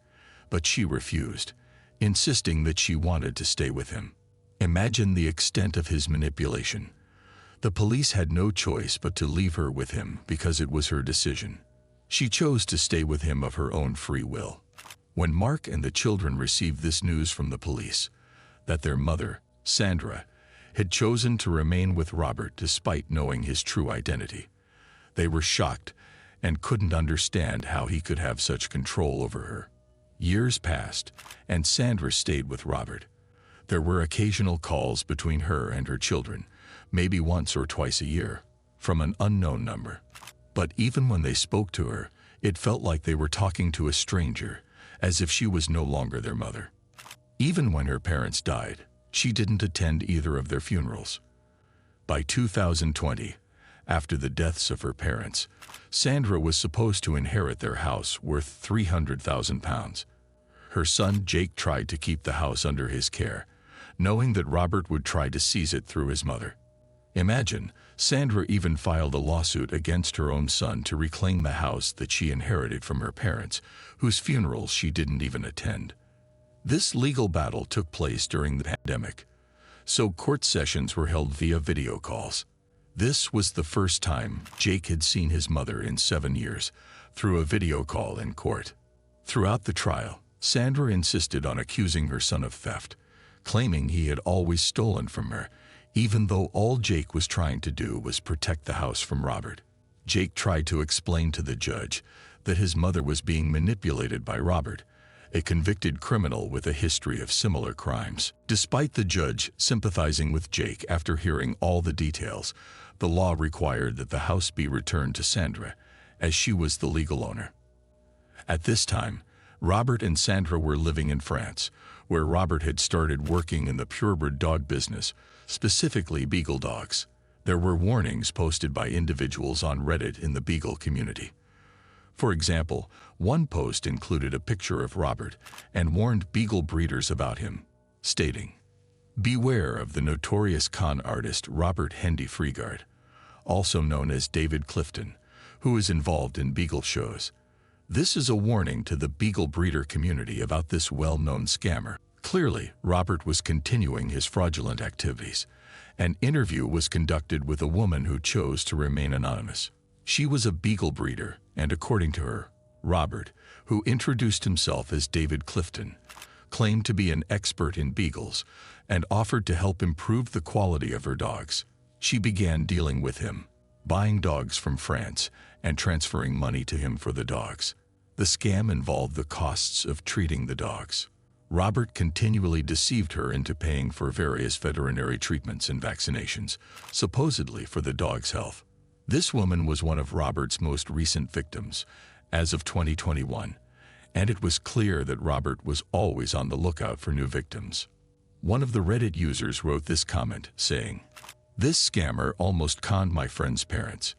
but she refused, insisting that she wanted to stay with him. Imagine the extent of his manipulation. The police had no choice but to leave her with him because it was her decision. She chose to stay with him of her own free will. When Mark and the children received this news from the police, that their mother, Sandra, had chosen to remain with Robert despite knowing his true identity, they were shocked and couldn't understand how he could have such control over her. Years passed, and Sandra stayed with Robert. There were occasional calls between her and her children, maybe once or twice a year. from an unknown number. But even when they spoke to her, it felt like they were talking to a stranger, as if she was no longer their mother. Even when her parents died, she didn't attend either of their funerals. By 2020, after the deaths of her parents, Sandra was supposed to inherit their house worth £300,000. Her son Jake tried to keep the house under his care, knowing that Robert would try to seize it through his mother. Imagine, Sandra even filed a lawsuit against her own son to reclaim the house that she inherited from her parents, whose funerals she didn't even attend. This legal battle took place during the pandemic, so court sessions were held via video calls. This was the first time Jake had seen his mother in 7 years, through a video call in court. Throughout the trial, Sandra insisted on accusing her son of theft, claiming he had always stolen from her, even though all Jake was trying to do was protect the house from Robert. Jake tried to explain to the judge that his mother was being manipulated by Robert, a convicted criminal with a history of similar crimes. Despite the judge sympathizing with Jake after hearing all the details, the law required that the house be returned to Sandra, as she was the legal owner. At this time, Robert and Sandra were living in France, where Robert had started working in the purebred dog business, specifically beagle dogs. There were warnings posted by individuals on Reddit in the beagle community. For example, one post included a picture of Robert and warned beagle breeders about him, stating, "Beware of the notorious con artist Robert Hendy-Freegard, also known as David Clifton, who is involved in beagle shows. This is a warning to the beagle breeder community about this well-known scammer." Clearly, Robert was continuing his fraudulent activities. An interview was conducted with a woman who chose to remain anonymous. She was a beagle breeder, and according to her, Robert, who introduced himself as David Clifton, claimed to be an expert in beagles and offered to help improve the quality of her dogs. She began dealing with him, buying dogs from France and transferring money to him for the dogs. The scam involved the costs of treating the dogs. Robert continually deceived her into paying for various veterinary treatments and vaccinations, supposedly for the dog's health. This woman was one of Robert's most recent victims, as of 2021, and it was clear that Robert was always on the lookout for new victims. One of the Reddit users wrote this comment, saying, "This scammer almost conned my friend's parents.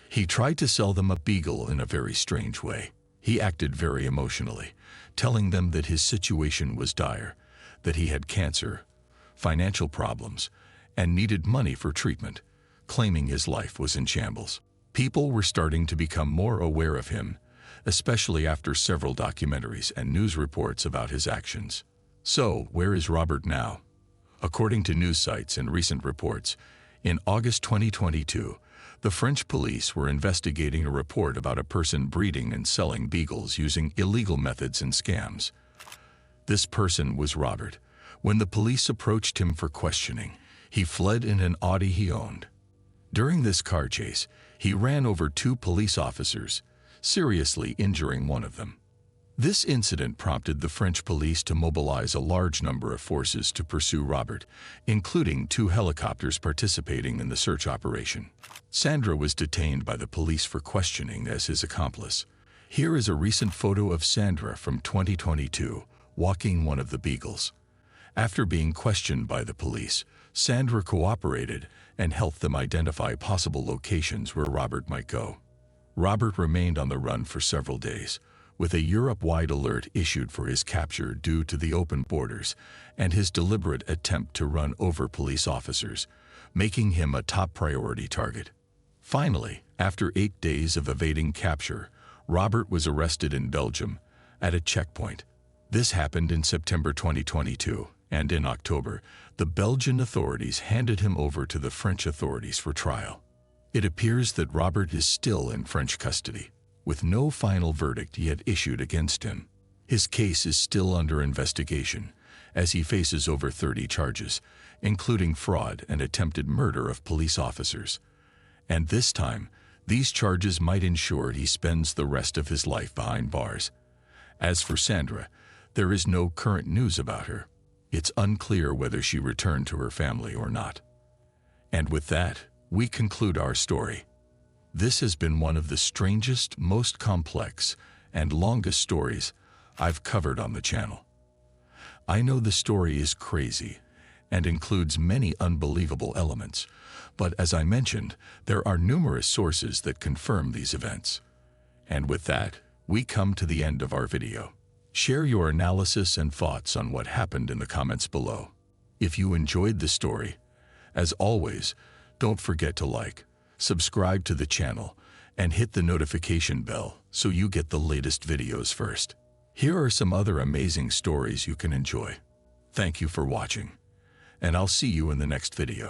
He tried to sell them a beagle in a very strange way. He acted very emotionally, telling them that his situation was dire, that he had cancer, financial problems, and needed money for treatment, claiming his life was in shambles. People were starting to become more aware of him, especially after several documentaries and news reports about his actions. So, where is Robert now? According to news sites and recent reports, in August 2022, the French police were investigating a report about a person breeding and selling beagles using illegal methods and scams. This person was Robert. When the police approached him for questioning, he fled in an Audi he owned. During this car chase, he ran over 2 police officers, seriously injuring one of them. This incident prompted the French police to mobilize a large number of forces to pursue Robert, including 2 helicopters participating in the search operation. Sandra was detained by the police for questioning as his accomplice. Here is a recent photo of Sandra from 2022, walking one of the beagles. After being questioned by the police, Sandra cooperated and helped them identify possible locations where Robert might go. Robert remained on the run for several days, with a Europe-wide alert issued for his capture due to the open borders and his deliberate attempt to run over police officers, making him a top priority target. Finally, after 8 days of evading capture, Robert was arrested in Belgium at a checkpoint. This happened in September 2022, and in October, the Belgian authorities handed him over to the French authorities for trial. It appears that Robert is still in French custody, with no final verdict yet issued against him. His case is still under investigation, as he faces over 30 charges, including fraud and attempted murder of police officers. And this time, these charges might ensure he spends the rest of his life behind bars. As for Sandra, there is no current news about her. It's unclear whether she returned to her family or not. And with that, we conclude our story. This has been one of the strangest, most complex, and longest stories I've covered on the channel. I know the story is crazy and includes many unbelievable elements, but as I mentioned, there are numerous sources that confirm these events. And with that, we come to the end of our video. Share your analysis and thoughts on what happened in the comments below. If you enjoyed the story, as always, don't forget to like, subscribe to the channel, and hit the notification bell so you get the latest videos first. Here are some other amazing stories you can enjoy. Thank you for watching, and I'll see you in the next video.